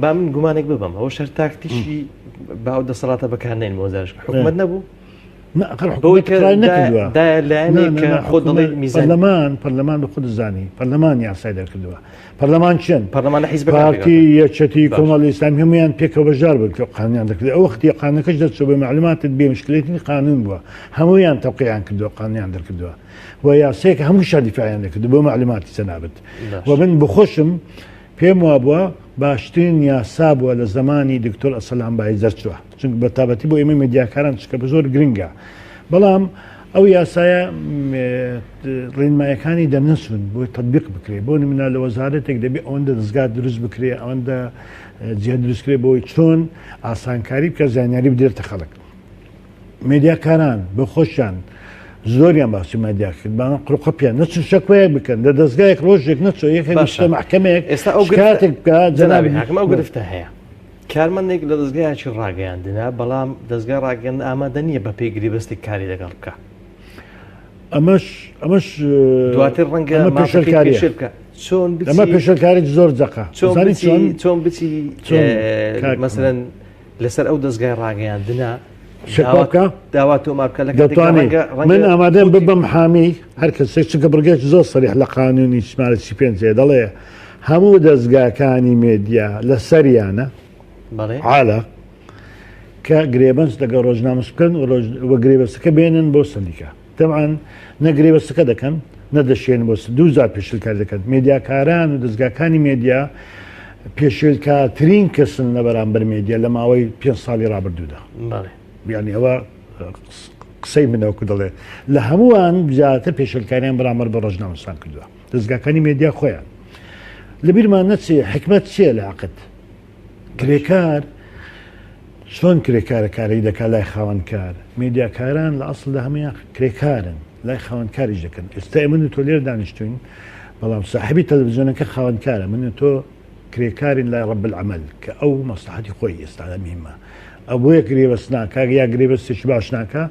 با من گومانێک ببم ئەوە شەر تاکتیشی باو دەسەڵاتە بەکارنێن مۆزارش حکوومەت نەبوو پەرلەمان بە خود زانی پەرلەمان یاسای دەرکردووە پەرلەمان چەند پەرلەمانە حیزب پارتی یەکێتی کۆمەڵی ئیسلامی هەمویان پێکەوە بەژار بن کە قانونیان دەکرد ئەو وەختی قانونەکەش دەچوو بە معلوماتت بێ مشکلێتی قانون بووە هەمویان تەوقیعیان کردووە قانونیان دەرکردووە و یاسەیەکە هەموو شادیفاعیان دەکرد بۆ معلوماتی جەنابەت و من بخۆشم پێم وابووە باشترین یاسا بووە لە زمانی دکتۆر ئەسەلام بایزەر چووە چونکە بەتابەتی بۆ ئێمە مێدیاکاران چکە بە زۆر گرنگە بەڵام ئەو یاسایە ڕێنمایەکانی دەنەسون بۆی تەطبیق بکرێ بۆ نمونە لە وەزارەتێک دەبێت ئەوەندە دەستگا دروست بکرێ ئەوەندە جێ دروستکرێ بۆی چۆن ئاسانکاری بکە زانیاری بدێتە خەڵک مێدیاکاران بە خۆشیان زۆریان باسی مادیا کرد بە قڕقەپیان نەچون شەکوەیەک بکەن لە دەستگایەک ڕۆژێک نەچۆ یەکشتە محکەمەیەک ئێستا ئەو کاتێک بکە جەنابی حاکم ئەو گرفتە هەیە کارمەندێک لە دەستگایکی ڕاگەیاندنا بەڵام دەستگا ڕاگەیاند ئامادە نییە بە پێگیری بەستی کاری لەگەڵ بکە ئەمەش دواتر ڕەنگە پێشەکاری بکە چۆن ئەمە پێشەکاری زۆر جەقا چۆن بچی مەسەرەن لەسەر ئەو دەستگای ڕاگەیاندنا داوات تۆمارکە دەتوانێت من ئامادەم ببم حامی هەر کەسێک چکە بڕگەیت زۆر سەریح لە قانونی شمارەی پێنج دەڵێ هەموو دەستگاکانی مێدیا لە سەریانە عاالە کە گرێبەنس لەگە ڕۆژنامەس بکەن وە گرێبەستەکە بێنن بۆ سندیکە تەمان نەگرێبەستەکە دەکەن نەدەشێن بۆ دووزار پێشلکار دەکەن مێدیاکاران و دەستگاکانی مێدیا پێشلکاترین کەسن لە بەرامبەر مێدیا لە ماوەی 5 ساڵی ڕابردوودا بیانی ئەوە قسەی منەوەکو دەڵێ لە هەمووان بجاتە پێشلکاریان بەرامبەر بە ڕۆژنامەسان کردووە دەستگاکانی مێدیا خۆیان لە بیرمان نەچێ حکمت چیە لە عقد کرێکار چۆن کرێکارە کاری دەکات لای خاوەنکار مێدیاکاران لە ئەسڵدا هەمویان کرێکارن لای خاوەنکاریش دەکەن ئێستا من و تۆ لێر دانیشتوین بەڵام ساحبی تەلەڤیزیۆنەکە خاوەنکارە من و تۆ کرێکارین لای ڕب العمل کە ئەو مەسلحەتی خۆی ئێستا مهمە ئەوەیە گرێبەست ناکە یا گرێبەستێکی باش ناکە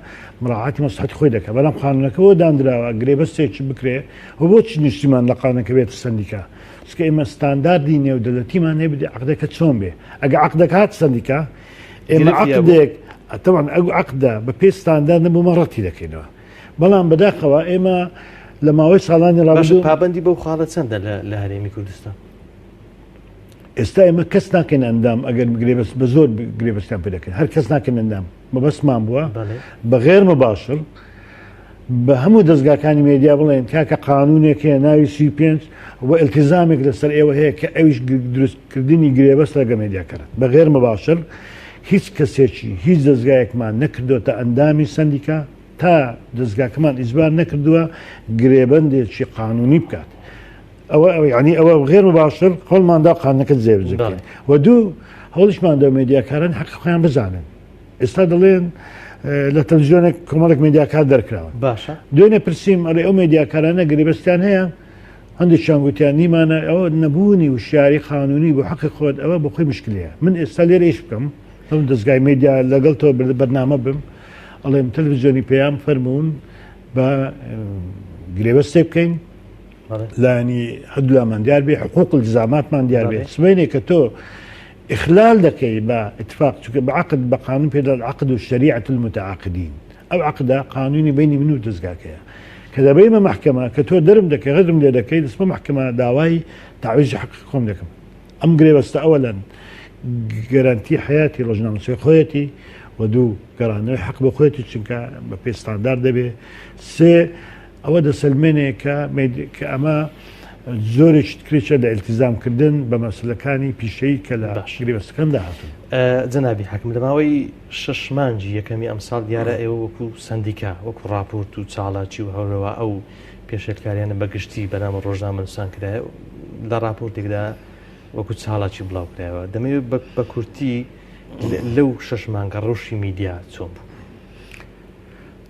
مراعاتی مەسلحەتی خۆی دەکە بەڵام قانونەکەەوە دانراوە گرێبەستێکی بکرێ و بۆچی نیشتیمان لە قانونەکە بێت سندیکا چکە ئێمە ستانداردی نێودەوڵەتیمان هەیە بدێ عقدەکە چۆن بێ ئەگە عقدەکە هات سندیکا ئێمە عقدێک طبعا ئەو عقدە بە پێی ستاندارد نەبوو مەڕەتی دەکەینەوە بەڵام بەداخەوە ئێمە لە ماوەی ساڵانی ڕابردوو پابندی بەو خاڵە چەندە لە هەرێمی کوردستان ئێستا ئێمە کەس ناکەین ئەندام ئەگەر گرێبەست بە زۆر گرێبەستیان پێ دەکەین هەر کەس ناکەن ئەندام مەبەستمان بووە بە غێر مەباشر بە هەموو دەستگاکانی مێدیا بڵێن کاکە قانونێک هەیە ناوی 35 و ئیلتیزامێک لەسەر ئێوە هەیە کە ئەویش دروستکردنی گرێبەست لەگە مێدیاکەرن بە غێر مەباشر هیچ کەسێکی هیچ دەستگایەکمان نەکردوتە ئەندامی سندیکا تا دەستگاکەمان ئیجبار نەکردووە گرێبەندێکی قانونی بکات ئەوە ینی ئەوە غێر مەباشر هەڵماندا قانونەکە جێبەجێ و دوو هەوڵیشماندا مێدیاکاران حەقی خۆیان بزانن ئێستا دەڵێن لە تەلەڤیزیۆنێک کۆمەڵێک مێدیاکار دەرکراوە باشە دوێنێ پرسییم ئەڵێ ئەو مێدیاکارانە گرێبەستیان هەیە هەندێکیان گوتیان نیمانە ئەوە نەبوونی وشیاری قانونی بۆ حەقی خۆت ئەوە بۆ خۆی مشکلەیە من ئێستا لێرە ئیش بکەم ئەم دەستگای مێدیا لەگەڵ تۆ بەرنامە بم ئەڵێم تەلەڤیزیۆنی پێیان فەرموون بە گرێبەستێک بکەین لانی هەردوولامان دیار بێ حقوق التزاماتمان دیار بێ سبەینێ کە تۆ إخلال دەکەی بە اتفاق چونکە بعقد بقانون پێدا العقد والشريعة المتعاقدين أو عقد قانوني بيني منو دەستگاکەیە کە دەبەیمە محکەمە کە تۆ دەرم دەکەی غەدرم لێ دەکەی دەچمە محکەمە داوای تعویزی حەقی خۆم دەکەم ئەم گرێبەستە ئەوەلەن گەرانتی حیاتی ڕۆژنامەنووسی خۆیەتی و دوو گەڕانەوەی حەق بە خۆیەتی چونکە بە پێی ستاندار دەبێ سێ ئەوە دەسەلمێنێ کە ئەمە زۆرێکی تکرێکە لە ئیلتیزامکردن بە مەسلەکانی پیشەیی کە لە گرێبەستەکەمدا هاتوون جەنابی حاکم لە ماوەی 6 مانگی یەکەمی ئەمساڵ دیارە ئێوە وەکو سندیکا وەکو راپۆرت و چاڵاکی و هەورەوە ئەو پێشێلکاریانە بەگشتی بەنامە ڕۆژنامەنووسان کرایە لە راپۆرتێکدا وەکو چاڵاکی بڵاو کرایەوە دەمەوێت بە کورتی لەو 6 مانگە ڕۆژی میدیا چۆن بوو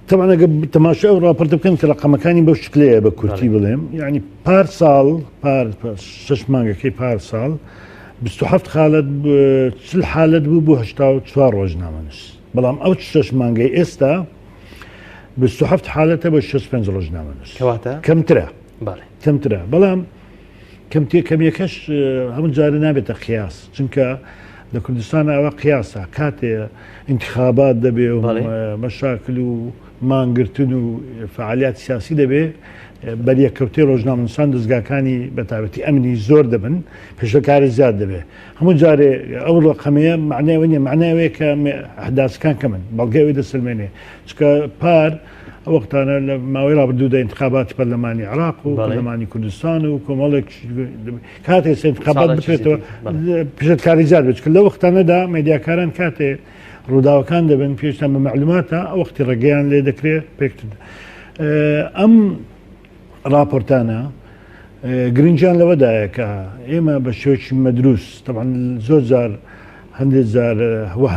طبعا ئەگە تەماشا ئەو راپۆرتە بکەن کە ڕقەمەکانی بەو شکلەیە بە کورتی بڵێم یعنی پار ساڵ 6 مانگەکەی پار ساڵ 27 حالت 40 حالت بوو بۆ 84 ڕۆژنامەنووس بەڵام ئەو 6 مانگەی ئێستا 27 حالەتە بە 65 ڕۆژنامەنووس کەمترە کەمترە بەڵام کەمیەکەش هەموو جارە نابێتە قیاس چونکە لە کوردستان ئەوە قیاسە کاتێ انتخابات دەبێ و مەشاکل و مانگرتن و فعالیات سیاسی دەبێ بەریەکەوتەی ڕۆژنامەنووسان دەستگاکانی بەتابەتی ئەمنی زۆر دەبن پێشەکاری زیاد دەبێ هەموو جارێ ئەو ڕقەمەیە معناوە نیە معناوەیە کە ئەحداسەکان کەمن بەڵگەوەی دەسلمێنێ چکە پار ئەو وەختانە لە ماوەی ڕابردوودا انتخاباتی پەرلەمانی عێراق و پەرلەمانی کوردستان و کۆمەڵێک کاتێ انتخابات بکرێتەوە پێشەکاری زیاد بێت لە وەختانەدا مێدیاکاران کاتێ ڕووداوەکان دەبن پێشتان بە معلوماتە ئەو وەختی ڕێگەیان لێ دەکرێت پێکتر ئەم راپۆرتانە گرنجیان لەوەدایە کە ئێمە بە شێوەیەکی مەدروست طبعا زۆر جار هەندێک جار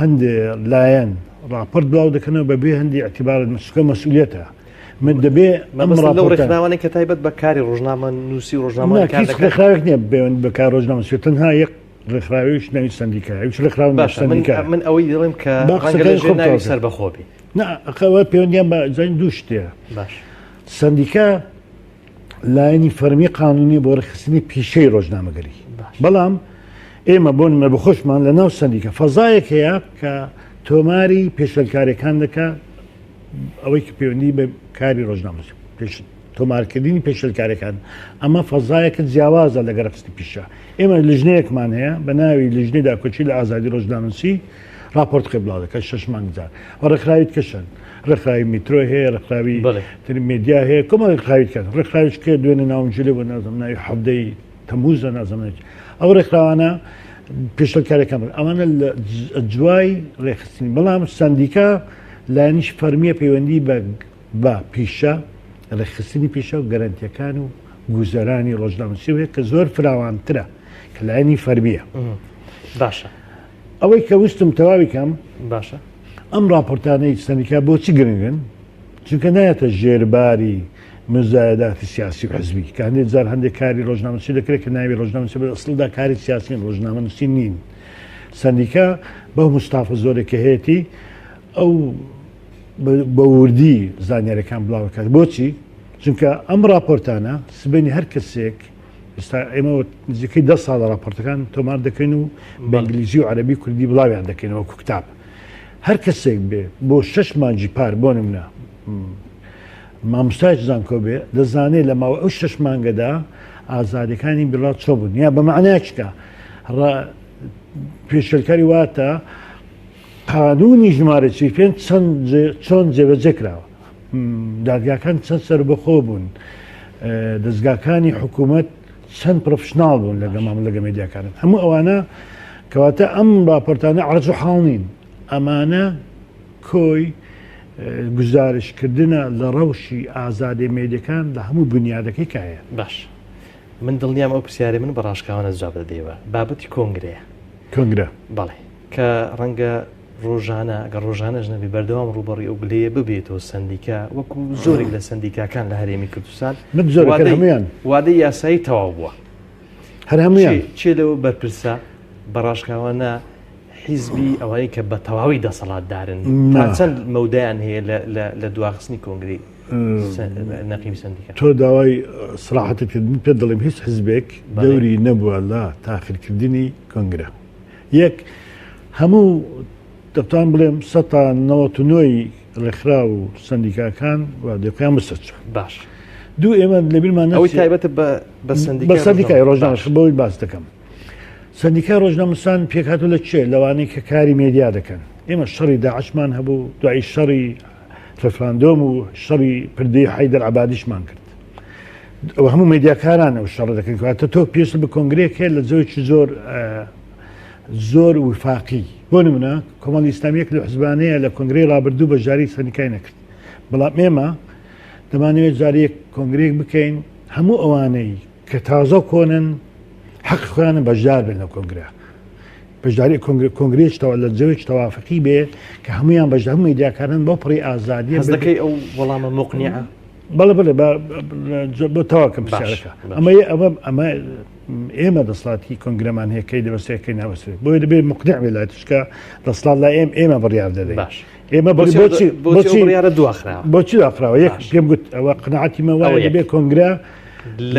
هەندێ لایەن راپۆرت بڵاو دەکەنەوە بەبێ هەندی اعتیبارات مسکە مەسئولیەتە من دەبێ ئەم ڕێکخراوانێک کە تایبەت بە کاری ڕۆژنامەنووسی ڕێکخراوێک نییە بێن بە کار ڕۆژنامەنووسی تەنها یەک ڕێکخراویش ناوی سندیکا هیچ ڕێکخراو سندیکا من ئەوەی دەڵێم کە ناوی سەر بەخۆبی ئەوە پەیوەندیان بە زین دوو شتەیە باش سندیکا لایەنی فەرمی قانونی بۆ ڕێکخستنی پیشەی ڕۆژنامەگەری بەڵام ئێمە بۆ نمە بەخۆشمان لە ناو سندیکا فەزایەک هەیە کە تۆماری پێشەلکاریەکان دەکات ئەوەی کە پەیوەندی بە کاری ڕۆژنامەنووسی تۆمارکردنی پێشەلکاریەکان ئەمە فەزایەکە جیاوازە لەگە ڕێکخستنی پیشە ئێمە لیژنەیەکمان هەیە بە ناوی لیژنەی داکۆچی لە ئازادی ڕۆژنامەنووسی راپۆرت بڵاو دەکات 6 مانگ جار ڕێکخراویت کەشن ڕێکخراوی میترۆ هەیە ڕێکخراوی مێدیا هەیە کۆمەڵ ڕێکخراویت کات ڕێکخراویش کە دوێنێ ناوجلێ بۆ نازم ناوی حەودەی تەمووزە نازەمێت ئەو ڕێکخراوانە پێشەلکاریەکان ئەوانە جوای ڕێکخستنی بەڵام سندیکا لایەنیش فەرمیە پەیوەندی بە پیشە ڕێکخستنی پیشە و گەرانتیەکان و گوزەرانی ڕۆژنامەنووسی هەیە کە زۆر فراوانترە کە لایەنی فەرمیە باشە ئەوەی کە ویستم تەواوی کەم باشە ئەم راپۆرتانەی سندیکا بۆچی گرنگن چونکە نایەتە ژێرباری مزایداتی سیاسی و حزبی کە هەندێک جار هەندێک کاری ڕۆژنامەنووسی دەکرێت کە ناوی ڕۆژنامەنووسی بە ئەسڵدا کاری سیاسین ڕۆژنامەنووسی نین. سندیکا بەو مستافە زۆرێکە هەیەی ئەو بە وردی زانیاریەکان بڵاوەکات. بۆچی؟ چونکە ئەم راپۆرتانە سبەینی هەر کەسێک ئێستا ئێمە نزیکەی 10 ساڵ راپۆرتەکان تۆمار دەکەین و بە ئینگلیزی و عەرەبی کوردی بڵاویان دەکەینەوە کوتاب. هەر کەسێک بێ بۆ 6 مانگی پار بۆ نمونە مامۆستایەکی زانکۆ بێ دەزانێت لە ماوە ئەو 6 مانگەدا ئازادیەکانی بڵات چۆ بوون یا بە معنایەکە پێشەلکاری واتە قانونی ژمارە 45 چۆن جێبەجێ کراوە، دادگاکان چەند سەربەخۆ بوون، دەستگاکانی حکوومەت چەند پرۆفشناڵ بوون لەگە مامەلەگە مێدیاکانن. هەموو ئەوانە کەواتە ئەم راپۆرتانە عەرج و حاڵ نین، ئەمانە کۆی گزارشکردنە لە ڕەوشی ئازادی مێدیەکان لە هەموو بنیادەکەی کایە. باش من دڵنیام ئەو پرسیارێ من بە ڕاشکاوانە جواب دەدەیەوە بابەتی کۆنگرەیە. کۆنگرە بەڵێ کە ڕەنگە ڕۆژانە ئەگەر ڕۆژانەش نەبی بەردەوام ڕوبەڕی ئەو گلەیە ببێتەوە سندیکا وەکو زۆرێک لە سندیکاکان لە هەرێمی کوردستان هەمویان وادەی یاسایی تەواو بووە. هەر هەمویان چێ لەوە بەرپرسە بە ڕاشکاوانە حیزبی ئەوەی کە بە تەواوی دەسەڵاتدارن تا چەند مەودایان هەیە لە دواخستنی کۆنگری نەقیبی سندیکا. تۆ داوای سراحەتت پێ دەڵێم هیچ حزبێک دەوری نەبووە لە تاخیرکردنی کۆنگرە. یەک هەموو دەتوان بڵێم 1990 ڕێکخرا و سندیکاکان و دەکیان بسەچ. باش دوو ئێمە لەبیرمان ئەوەی تایبەتە بە سندیکای ڕۆژنامەش بۆی باس دەکەم. سندیکای ڕۆژنامەنووسان پێکهاتوو لە چێ لەوانەی کە کاری مێدیا دەکەن. ئێمە شەڕی داعشمان هەبوو، دوای شەڕی ڕێفراندۆم و شەڕی پردەی حەیدەر عەبادیشمان کرد. ئەوە هەموو مێدیاکارانە و شەڕ دەکەن کەواتە تۆ پێش بە کۆنگرێک هەیە لە جۆیکی زۆر وفاقی. بۆ نمونە کۆمەڵی ئیسلامیەک لە حزبانەیە لە کۆنگرەی ڕابردوو بە ژاری سندیکای نەکرد. بەڵام ئێمە دەمانەوێت جارێک کۆنگرێک بکەین هەموو ئەوانەی کە تازە کۆنن حەق خۆیانە بەشدار بن لە کۆنگرە. بەشداری کۆنگرێکەوە لە جەوێک تەوافقی بێ کە هەمویان بەشدار هەموو مێدیاکارن بۆ پڕی ئازادی دەکەی ئەو وەڵامە مقنیعە. بەڵێ بۆ تەواکەم پرسیارەکە ئەمە ئێمە دەسڵاتی کۆنگرەمان هەیە کەی دەبەستەکەی ناوەسێت بۆی دەبێت مقنیع بێ لای تشکە دەسڵات لای ئێمە بڕیار دەدەین. ئێمە بۆچیارە دواخراوە بۆچی داخراوە یەک پێم گوت ئەوە قناعەتی مەوایە دەبێت کۆنگرە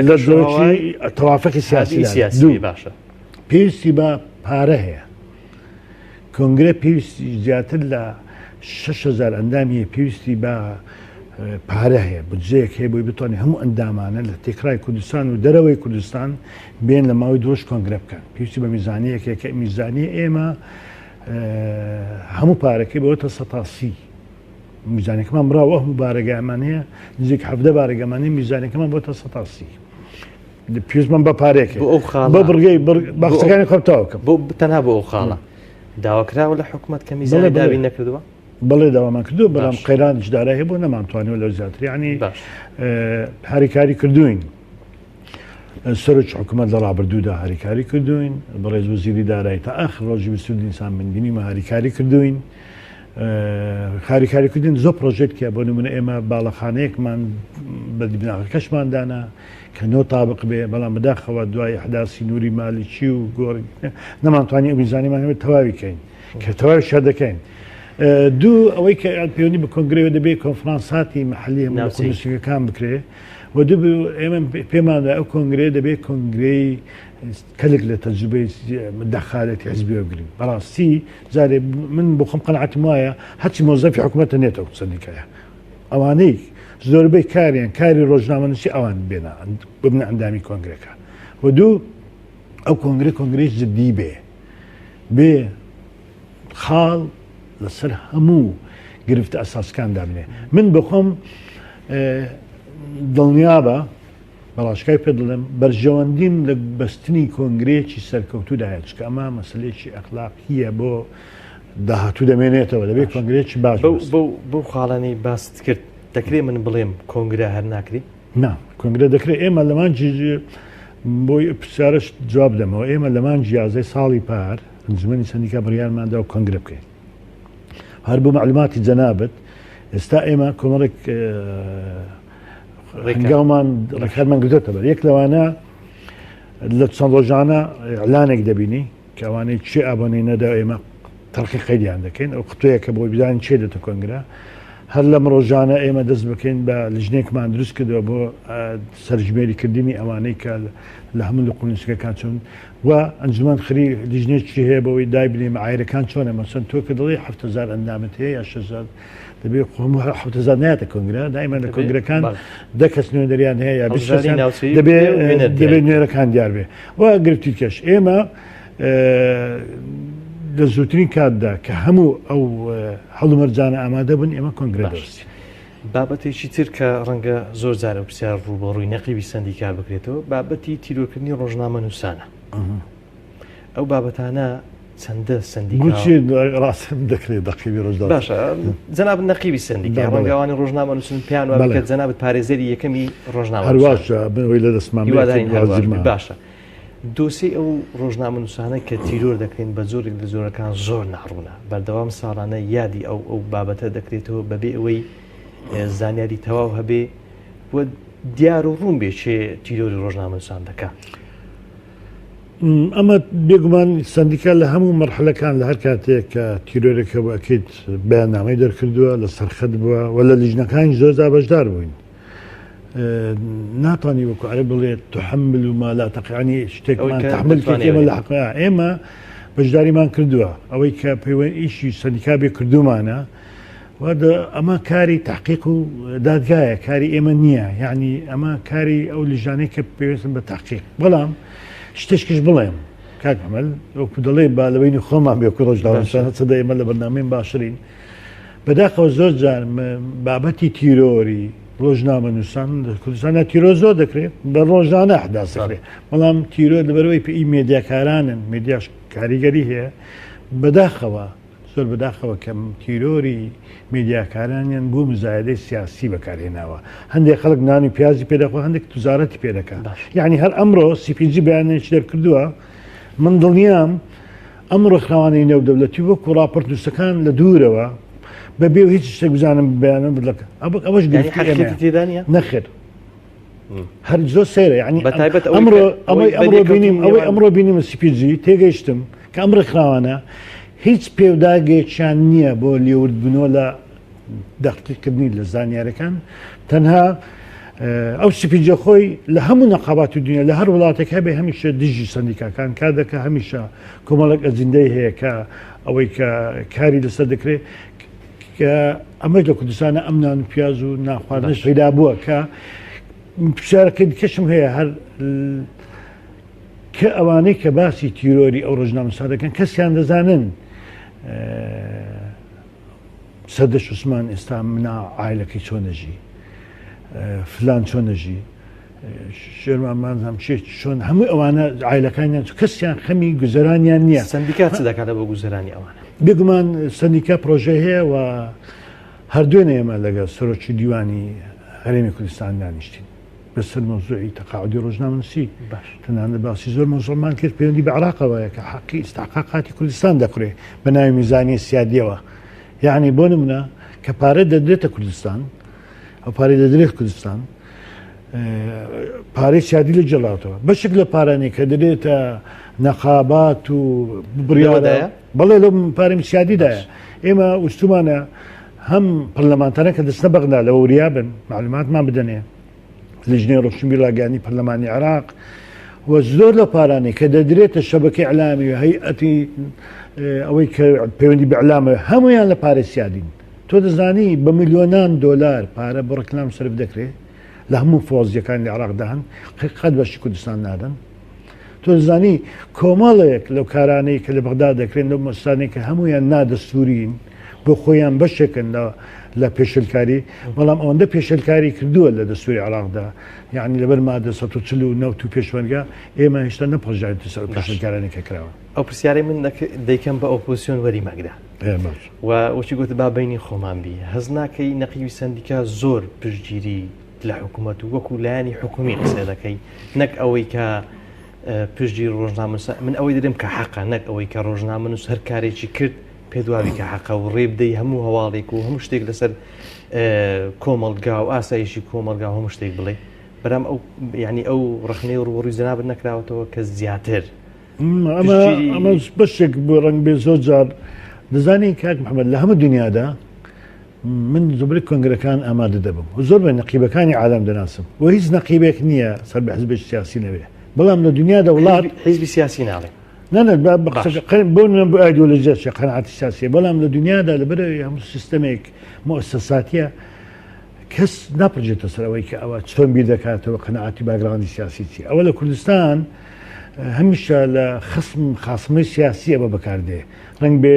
لە تەوافقی سیاسی باشە پێویستی بە پارە هەیە. کۆنگرە پێویستی زیاتر لە 6,000 ئەندامی پێویستی بە پارە هەیە بجەیەک هەیە بۆی بتوانێت هەموو ئەندامانە لە تێکرای کوردستان و دەرەوەی کوردستان بێن لە ماوەی دۆش کۆنگرە بکەن. پێویستی بە میزانەیەکێکە کە میزانی ئێمە هەموو پارەکەی بەوەتە 180 میزانەکەمان براوە هەموو بارەگەمان هەیە نزیک 17 بارەگەمانی میزانەکەمان بۆتە 180 پێویستمان بە پارێکە بۆ بڕگەی بەخسەکانی خۆتەوەکەم بۆ تەنها بۆ ئەو خاڵە داواکراوە لە حکوومەت کە میزانی دابین نەکردووە. بەڵێ داوامان کردو بەڵام قەیران جدارە هەیە بۆ نەمانتوانێت لەو زیاتر یعنی هاریکاری کردوین سەرۆکی حکوومەت لە ڕابردوودا هاریکاری کردوین بەڕێز وەزیری دارایی تا ئاخر ڕۆژی بەسوود ئینسان بنگینیمە هاریکاری کردوین. هاریکاریکردن زۆر پرۆژێکە بۆ نمونە ئێمە باڵەخانەیەکمان بەدی بناغەکەشمان دانا کە نۆ تابق بێ بەڵام بەداخەوە دوای حداسی نووری مالیکی و گۆڕ نەمانتوانی ئەو میزانیمان هەوێت تەواوی کەین کە تەواوی شەر دەکەین. دوو ئەوەی کە پەیوەندی بە کۆنگرەوە دەبێت کۆنفرانساتی مەحەلی کوردستانیەکان بکرێ و دوو ئێمە پێماندا ئەو کۆنگرێ دەبێت کۆنگرەی کەلێک لە تەجروبەی دەخالەتی حزبی وەرگرین. بەڕاستی جارێ من بۆ خۆم قەناعەتم وایە هەرچی مۆزەفی حکوومەتە نێتەوە سندیکایە ئەوانەی زۆربەی کاریان کاری ڕۆژنامەنووسی ئەوان بێنە ببنە ئەندامی کۆنگرەکە و دوو ئەو کۆنگرەی جدی بێ خاڵ لەسەر هەموو گرفتە ئەساسەکان دابنێ. من بخۆم دڵنیابە بەڕاشکای پێ دڵێم بەرژەوەندیم لە بەستنی کۆنگرێکی سەرکەوتوودایە چکە ئەمە مەسلەیەکی ئەخلاقیە بۆ داهاتوو دەمێنێتەوە دەبێت کۆنگرێکی باش بۆ خاڵانی باست کرد دەکرێت من بڵێم کۆنگرە هەر ناکری؟ نا کۆنگرە دەکرێت ئێمە لەمانجی بۆی پرسیارش جواب دەمەوە ئێمە لەمانجی یازەی ساڵی پار ئەنجومەنی سەندیکا بڕیارماندا و کۆنگرە بکەین هەر بۆ معلوماتی جەنابەت ئێستا ئێمە کۆمەڵێک هەنگاومان ڕێکارمان گرتوتە بەر یەک لەوانە لە چەند ڕۆژانە ئەعلانێک دەبینی کەوانەی چێ ئابۆنینەدا ئێمە تەرخی قەیدیان دەکەین ئەو قوتویەکە بۆی بزانین چێ دێتە کۆنگرا هەر لەم ڕۆژانە ئێمە دەست بکەین بە لیژنێکمان دروست کردووە بۆ سەرژمێریکردنی ئەوانەی کە لە هەموو لە قونسەکان چۆن و ئەنجومان خری لیژنێکی هەیە بەوەی دای بنێ مەعایرەکان چۆنە مەسەن تۆ کە دڵی 7,000 ئەندامت هەیە یا 6,000 دەبێت هەموو 7,000 نایەتە کۆنگرا دایمە لە کۆنگرەکان دە کەس نوێ دەریان هەیە یا دەبێت نوێرەکان دیار بێ و گرفتی کەش ئێمە لە زووترین کاتدا کە هەموو ئەو هەڵومەرجانە ئامادە بن ئێمە کۆنگرە دەرسی بابەتێکی تر کە ڕەنگە زۆر جارە پرسیار ڕوبەڕووی نەقیبی سندیکا بکرێتەوە بابەتی تیرۆکردنی ڕۆژنامە نووسانە ئەو بابەتانە چەندە سندیکا ڕاستم دەکرێت دەقیبی ڕۆژدا باشە جەناب نەقیبی سندیکا ڕەنگەوانی ڕۆژنامە نووسن پیان وابێت کە جەنابەت پارێزەری یەکەمی ڕۆژنامە هەرواشە بنەوەی لە دەستمان باشە دۆسی ئەو ڕۆژنامە نووسانە کە تیرۆر دەکەین بە زۆرێک لە زۆرەکان زۆر ناڕوونە بەردەوام ساڵانە یادی ئەو بابەتە دەکرێتەوە بەبێ ئەوەی زانیاری تەواو هەبێ وە دیار و ڕوون بێ چێ تیرۆری ڕۆژنامە نووسان دەکات ئەمە بێگومان سندیکا لە هەموو مەرحلەکان لە هەر کاتێک کە تیرۆرێکە بۆ ئەکەیت بەیاننامەی دەرکردووە لە سەرخەت بووە و لە لیژنەکانی زۆر بەشدار بووین ناتوانانی وەکو عەرە بڵێت تحمل و ما لا تەقیعنی شتێکمان تحمل کردێمە لە حەقا ئێمە بەشداریمان کردووە ئەوەی کە پەیوەند ئیشی سندیکا بێ کردومانە ئەمە کاری تحقیق و دادگایە کاری ئێمە نییە یعنی ئەمە کاری ئەو لیژانەی کە پێویستن بە تحقیق بەڵام شتێکش بڵێم کاکەمەل وەکو دەڵێ با لەبینی خۆمان بێ ڕۆژداوەسانە چەدە ئێمە لە بەرنامەین باشترین بەداخەوە زۆر جار بابەتی تیرۆری ڕۆژنامە نووسان کوردستانە تیرۆ زۆر دەکرێت بە ڕۆژانە ئەحداس دەکرێت بەڵام تیرۆ لەبەرەوەی پێی مێدیاکارانن مێدیاش کاریگەری هەیە بەداخەوە زۆر بەداخەوە کەم تیرۆری میدیاکارانیان بۆ مزایدەی سیاسی بەکارهێناوە هەندێک خەڵک نانی پیازی پێدەخوا هەندێک توزارەتی پێدەکات یعنی هەر ئەمڕۆ سیپیجی بەیانێکی دەرکردووە من دڵنیام ئەمڕۆ خاوانەی نێودەوڵەتی وەکو ڕاپۆرتنووسەکان لە دوورەوە بەبێ و هیچ شتێک بزانم بەیانە بدڵەکە ئەوەش تێدانە نەخێر هەر زۆر سێرە یعنی ئەمڕۆ بینیم سیپیجی تێگەیشتم کە ئەم ڕێکخراوانە هیچ پێوداگێکیان نییە بۆ لێوردبوونەوە لە دەقیقکردنی لە زانیارەکان تەنها ئەو سپیجە خۆی لە هەموو نەقاباتی دنیا لە هەر وڵاتێک هەبێ هەمیشە دژی سندیکاکان کار دەکە هەمیشە کۆمەڵک ئەجندەی هەیە کە ئەوەی کە کاری لەسەر دەکرێت کە ئەمەش لە کوردستانە ئەم نان و پیاز و ناخواردنش پیدا بووە کە پرسیارەکەی کەشم هەیە هەر کە ئەوانەی کە باسی تیرۆری ئەو ڕۆژنامە نووسان دەکەن کەسیان دەزانن سەدەش عوسمان ئێستا منا عایلەکەی چۆنەژی فلان چۆنەژی شێرمانمانزانام چۆن هەموو ئەوانە عایلەکانیان کەسیان خەمی گوزەرانیان نییە سندیکا چ دەکاتە بۆ گوزەرانی ئەوانە بێگومان سندیکا پرۆژە هەیە و هەردوێنە ئێمە لەگە سەرۆکی دیوانی هەرێمی کوردستان دانیشتین بەسەر مۆزوعی تەقاعودی ڕۆژنامەنووسی تەنانەت باسی زۆر مۆزوعمان کرد پەیوەندی بە عێراقەوەیە کە حەقی ئیستحقاقاتی کوردستان دەکرێت بە ناوی میزانی سیادیەوە یعنی بۆ نمونە کە پارە دەدرێتە کوردستان ئەو پارەی دەدرێت کوردستان پارەی سیادی لە جەڵاتەوە بەشێک لە پارانەی کە دەدرێتە نەقابات و بڕیاوەدە بەڵێ لەم پارەی سیادیدایە ئێمە وستومانە هەم پەرلەمانتانە کە دەستنە بەغدا لە وەوریا بن معلوماتمان بدەنێ لیژنەی ڕۆشنبیری لاگانی پەرلەمانی عێراق و زۆر لە پارانەی کە دەدرێتە شەبەکەی ئەعلامی و هەیئەتی ئەوەی کە پەیوەندی بە ئەعلامە هەمویان لە پارەی سیادین تۆ دەزانی بە میلیۆنان دۆلار پارە بۆ ڕێکلام سەرف دەکرێت لە هەموو فۆزیەکانی عێراقدان قەت بەشی کوردستان نادەن تۆ دەزانی کۆمەڵێک لەو کارانەی کە لە بەغدا دەکرێن لەو مەستانەی کە هەمویان نادەستورین بۆ خۆیان بەشێکن لە پێشلکاری بەڵام ئەوەندە پێشلکاری کردووە لە دەستوری عێراقدا یعنی لەبەر مادە 140 و پێشوەرگە ئێمە هێشتا نەپڕژایەتی سەر پێشلکارانی کە کراوە ئەو پرسیارەی من دەیکەم بە ئۆپۆزیسیۆن وەری مەگدا و وەچی گوت با بینی خۆمان بی هەز ناکەی نەقیوی سندیکا زۆر پشتگیری لە حکوومەت و وەکو لایانی حکومی قسە دەکەی نەک ئەوەی کە پشتگیری ڕۆژنامە من ئەوەی دەدەم کە حەقا نەک ئەوەی کە ڕۆژنامە نووس هەر کارێکی کرد پێدواوی کە حەقە و ڕێ بدەی هەموو هەواڵێک و هەموو شتێک لەسەر کۆمەڵگا و ئاسایشی کۆمەڵگا هەموو شتێک بڵێ بەرام ئەو یعنی ئەو ڕخنەی ڕوەڕووی جەنابەت نەکراوەتەوە کە زیاتر ئەمە بەشێک بۆ ڕنگ بێ زۆر جار دەزانی کاک محەممەد لە هەموو دنیادا من زۆبری کۆنگرەکان ئامادە دەبم و زۆر بە نەقیبەکانی عالم دەناسم و هیچ نەقیبێک نییە سەر بە حزبێک سیاسی نەبێ بەڵام لە دنیادا وڵات حیزبی سیاسی ناڵێ بۆ بۆ ئایدۆلۆژیە قەناعەتی سیاسیە بەڵام لە دنیادا لەبەرەوەی هەموو سیستەمێک مؤسساتیە کەس ناپڕجێتە سەرەوەی کە ئەوە چۆن بیر دەکاتەوە قەناعەتی باگراوندی سیاسی چی ئەوە لە کوردستان هەمیشە لە خاصمەی سیاسیە بە بەکاردێ ڕنگ بێ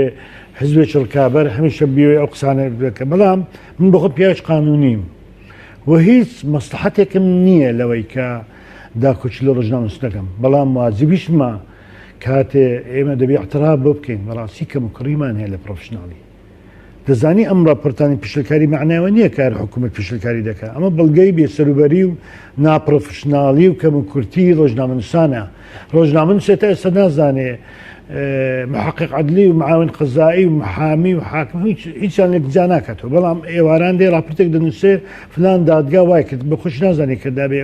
حزبێک ڕکابەر هەمیشە بیوێ ئەو قسانە بکە بەڵام من بۆ خۆ پیاوێک قانونیم و هیچ مەسلحەتێکم نییە لەوەی کە داکۆچی لە ڕۆژنامە نووس دەکەم بەڵام واجبیشمە کاتێ ئێمە دەبێ احترام بۆ بکەین بەڕاستی کەم و کڕیمان هەیە لە پرۆفشناڵی دەزانی ئەم ڕاپۆرتانی پیشەکاری معناوە نییە کار حکوومەت پیشەکاری دەکات ئەمە بەڵگەی بێسەروبەری و ناپرۆفشناڵی و کەم و کورتی ڕۆژنامە نووسانە ڕۆژنامە نووسێتە ئێستا نازانێ محقق عدلی و معاون قەزایی و محامی و حاکم هیچیان لێک جا ناکاتەوە بەڵام ئێواران دێ راپۆرتێک دەنووسێ فلان دادگا وای کرد بە خۆش نازانێ کە دابێ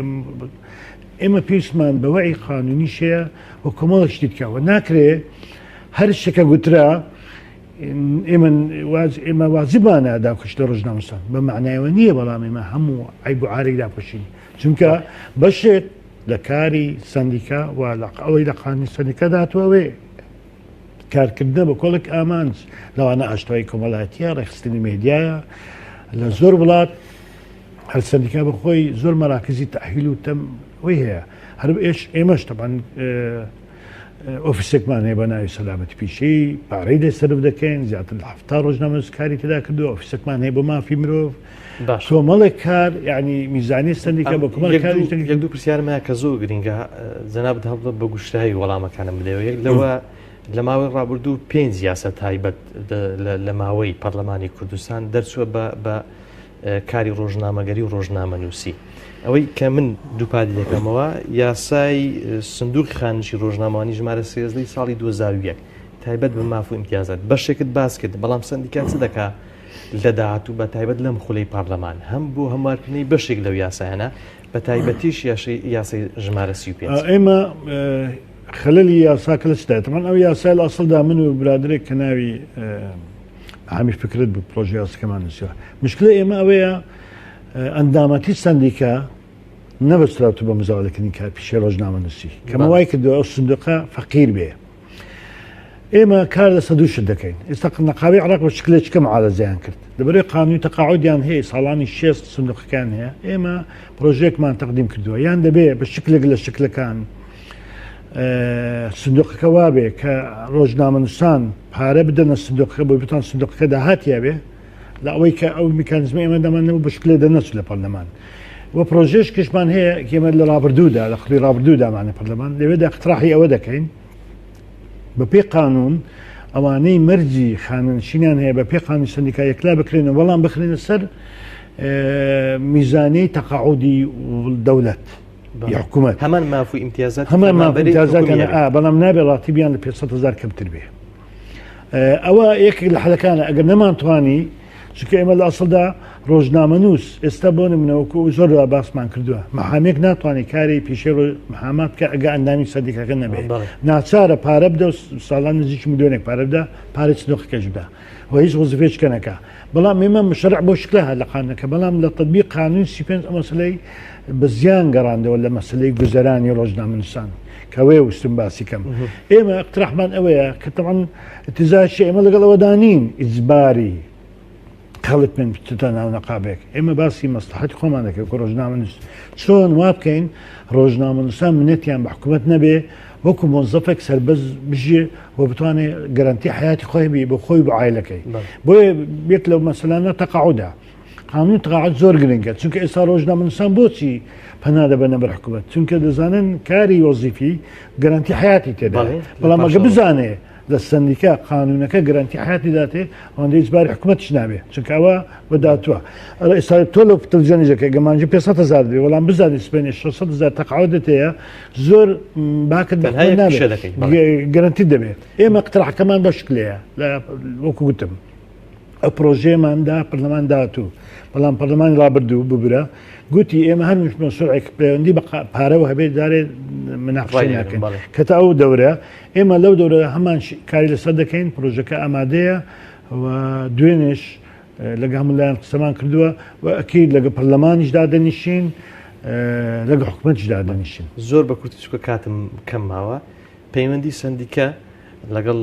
ئێمە پێویستمان بە وەعی قانونی شەیە و کۆمەڵێک شتی بکەوە ناکرێ هەر شتێکە گوترا ئێمە واجبانە داکوش لە ڕۆژنامە نووسان بە معنایەوە نییە بەڵام ئێمە هەموو عیب و عارێک داپۆشین چونکە بەشێک لە کاری سندیکا و ئەوەی لە قانونی سندیکا داتوەوێ کارکردنە بە کۆڵێک ئامانج لەوانە ئاشتوایی کۆمەڵایەتیە ڕێخستنی مێدیایە لە زۆر وڵات هەر سندیکا بەخۆی زۆر مەراکزی تەحویل و تەم وی هەیە هەر ئێمەش تەبان ئۆفیسێکمان هەیە بە ناوی سەلامەتی پیشەی پارەی لێ سەرف دەکەین زیاتر لە 70 ڕۆژنامە نووسکاری تێدا کردووە ئۆفیسێکمان هەیە بۆ مافی مرۆڤ کۆمەڵێک کار یعنی میزانی سندیکا بە کۆمەڵ کاری یەک دوو پرسیارمە کە زۆر گرنگە جەنابەت هەڵبدە بە گوشتایی وەڵامەکانم بدەوە یەک لەوە لە ماوەی ڕابردوو 5 یاسە تایبەت لە ماوەی پەرلەمانی کوردستان دەرچووە بە کاری ڕۆژنامەگەری و ڕۆژنامە نووسی ئەوەی کە من دووپادی دەکەمەوە یاسای سندوقی خانشی ڕۆژنامەوانی ژمارە 13 ساڵی 2001 تایبەت بە مافو ئیمتیازات بەشێکت باس کرد بەڵام سندیکا چ دەکا لە داهاتوو بە تایبەت لەم خولەی پارلەمان هەم بۆ هەموارکردنەی بەشێک لەو یاسایانە بە تایبەتیش یاسای ژمارە 35 ئێمە خەلەلی یاساکە لە چدایە تەمان ئەو یاسای لە ئەسڵدا من و برادرێک کە ناوی هەمی فکرت بوو پرۆژه یاسەکەمان نووسیوە مشکلە ئێمە ئەوەیە ئەندامەتی سندیکا نەبەستراوتە بە مزاوڵەکردنی کار پیشەی ڕۆژنامە نووسی کەمە وای کردەوە ئەو سندوقە فەقیر بێ ئێمە کار لە سەدووشت دەکەین ئێستا نەقاوی عراق بە شکلێککە معالەزەیان کرد لەبەرەوەی قانونی تەقاعودیان هەیە ساڵانی 6 سندوقەکان هەیە ئێمە پرۆژێکمان تەقدیم کردووە یان دەبێ بە شکلێک لە شکلەکان سندوقەکە وابێ کە ڕۆژنامە نووسان پارە بدەنە سندوقەکە بۆ بتوان سندوقەکە داهاتیە بێ لە ئەوەی کە ئەو میکانیزمی ئێمە دەمانەوە بە شکلێ دەنەچوو لە پەرلەمان و پرۆژێش کەشمان هەیە ئێمە لە ڕابردوودا لە خولی ڕابردوودامانە پەرلەمان لەوێدا اقتراحی ئەوە دەکەین بە پێی قانون ئەوانەی مەرجی خانەنشینیان هەیە بە پێی قانونی سندیکا یەکلا بکرێنەوە بەڵام بخرێنە سەر میزانەی تەقاعودی دەولەت حکوومەت هەمان مافو ئیمتیازات بەڵام نابێ ڕاتیبیان لە 500,000 کەمتر بێ ئەوە یەکێک لە حەلەکانە ئەگەر نەمانتوانی چونکە ئێمە لە ئەسڵدا ڕۆژنامە نووس ئێستا بۆ نمونەوەکو زۆر باسمان کردووە مەحامێک ناتوانێت کاری پیشەی محامات کە ئەگە ئەندامی سەدیکەکە نەبێت ناچارە پارە بدە و ساڵان نزیک ملیۆنێک پارە بدە پارەی سندوقەکەش بدە و هیچ وەزیفەیەک نەکا بەڵام ئێمە مشرع بۆ شکلە هەلەقانەکە بەڵام لە تەطبیق قانون 35 مەسلەی بە زیان گەڕاندەوە لە مەسلەی گوزەرانی ڕۆژنامە نووسان کەوێ وستم باسی کەم ئێمە اقتراحمان ئەوەیە کە تەمان اتیزاشی ئێمە لەگەڵەوە دانین ئیجباری خەڵک من بچتە ناو نەقابێک ئێمە باسی مەسلحەتی خۆمان دەکەین کە ڕۆژنامە نووس چۆن وا بکەین ڕۆژنامە نووسان منەتیان بە حکوومەت نەبێ وەکو مۆزەفێک سەربەز بژێ و بتوانێت گەرانتی حیاتی خۆی بێ بۆ خۆی بە عایلەکەی بۆیە یەک لەو مەسەلانە تەقاعودە قانون تەقاعود زۆر گرنگە چونکە ئێستا ڕۆژنامە نووسان بۆچی پەنا دەبەنە بەر حکوومەت چونکە دەزانن کاری وەزیفی گەرانتی حیاتی تێدا بەڵام ئەگە بزانێ لە سندیکا قانونەکە گەرانتی حیاتی داتێ ئەوەندە هیچباری حکوومەتش نابێ چونکە ئەوە بەداتوە ئێستا تۆ لە تەلڤیزیۆنێکەکە گەمانجی 500,000 بێ وەڵام بزانێت سپێنێ 600,000 تەقاعدت هەیە زۆر باکت گەرانتی دەبێت ئێمە قتراحەکەمان بە شکلەیە وەکو گوتم ئەو پرۆژەیەماندا پەرلەمان داهاتوو بەڵام پەرلەمانی ڕابردوو ببرە گوتی ئێمە هەرمش مەسوولێک پەیوەندی بە پارەوە هەبێت دارێ مناقشە ناکەین کە تا ئەو دەورە ئێمە لەو دەورە هەمان کاری لەسەر دەکەین پرۆژەکە ئامادەیە و دوێنێش لەگە هەموو لایەن قسەمان کردووە و ئەکید لەگە پەرلەمانیشدا دەنیشین لەگە حکوومەتیشدا دەنیشین زۆر بە کورتی چووکە کاتم کەم ماوە پەیوەندی سندیکە لەگەڵ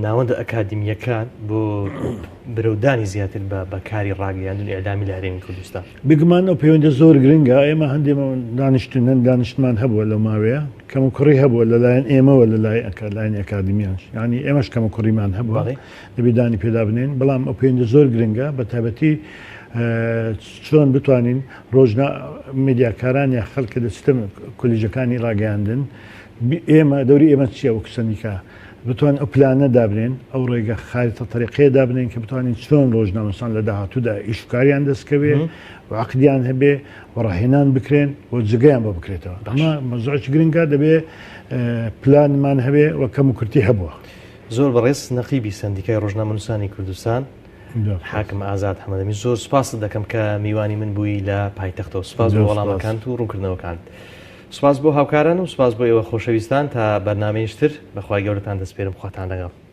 ناوەندە ئەکادمیەکان بۆ برەودانی زیاتر بە کاری ڕاگەیاندن ئێعلامی لە هەرێمی کوردستان بگومان ئەو پەیوەندە زۆر گرنگە ئێمە هەندێک دانیشتمان هەبووە لەو ماوەیە کەم و کوڕی هەبووە لەلایەن ئێمەوە لەلایەن ئەکادمیانش ینی ئێمەش کەم و کوڕیمان هەبووە دەبێدانی پێدا بنێن بەڵام ئەو پەیوەندە زۆر گرنگە بە تایبەتی چۆن بتوانین ڕۆژنا میدیاکاران یا خەڵکە لە سیستەم کۆلیژەکانی ڕاگەیاندن ئێمە دەوری ئێمە چییە وەکو سەندیکا بتوان ئەو پلانە دابنێن ئەو ڕێگە خاریتە تەریقەیە دابنێن کە بتوانین چۆن ڕۆژنامەنووسان لە داهاتوودا ئیشکاریان دەستکەوێ و عەقدیان هەبێ و ڕاهێنان بکرێن و جگەیان بۆ بکرێتەوە ئەمە مەزۆعی گرنگە دەبێ پلانمان هەبێ و کەم و کورتی هەبووە زۆر بەڕێز نەقیبی سەندیکای ڕۆژنامەنووسانی کوردستان حاکم ئازاد حەمەدەمی زۆر سپاس دەکەم کە میوانی من بووی لە پایتەختەوە سپاس بۆ وەڵامەکان و ڕوونکردنەوەکان سپاس بۆ هاوکاران و سپاس بۆ ئێوە خۆشەویستان تا بەرنامەیەشتر بەخوای گەورەتان دەسپێرم خواتان لەگەڵ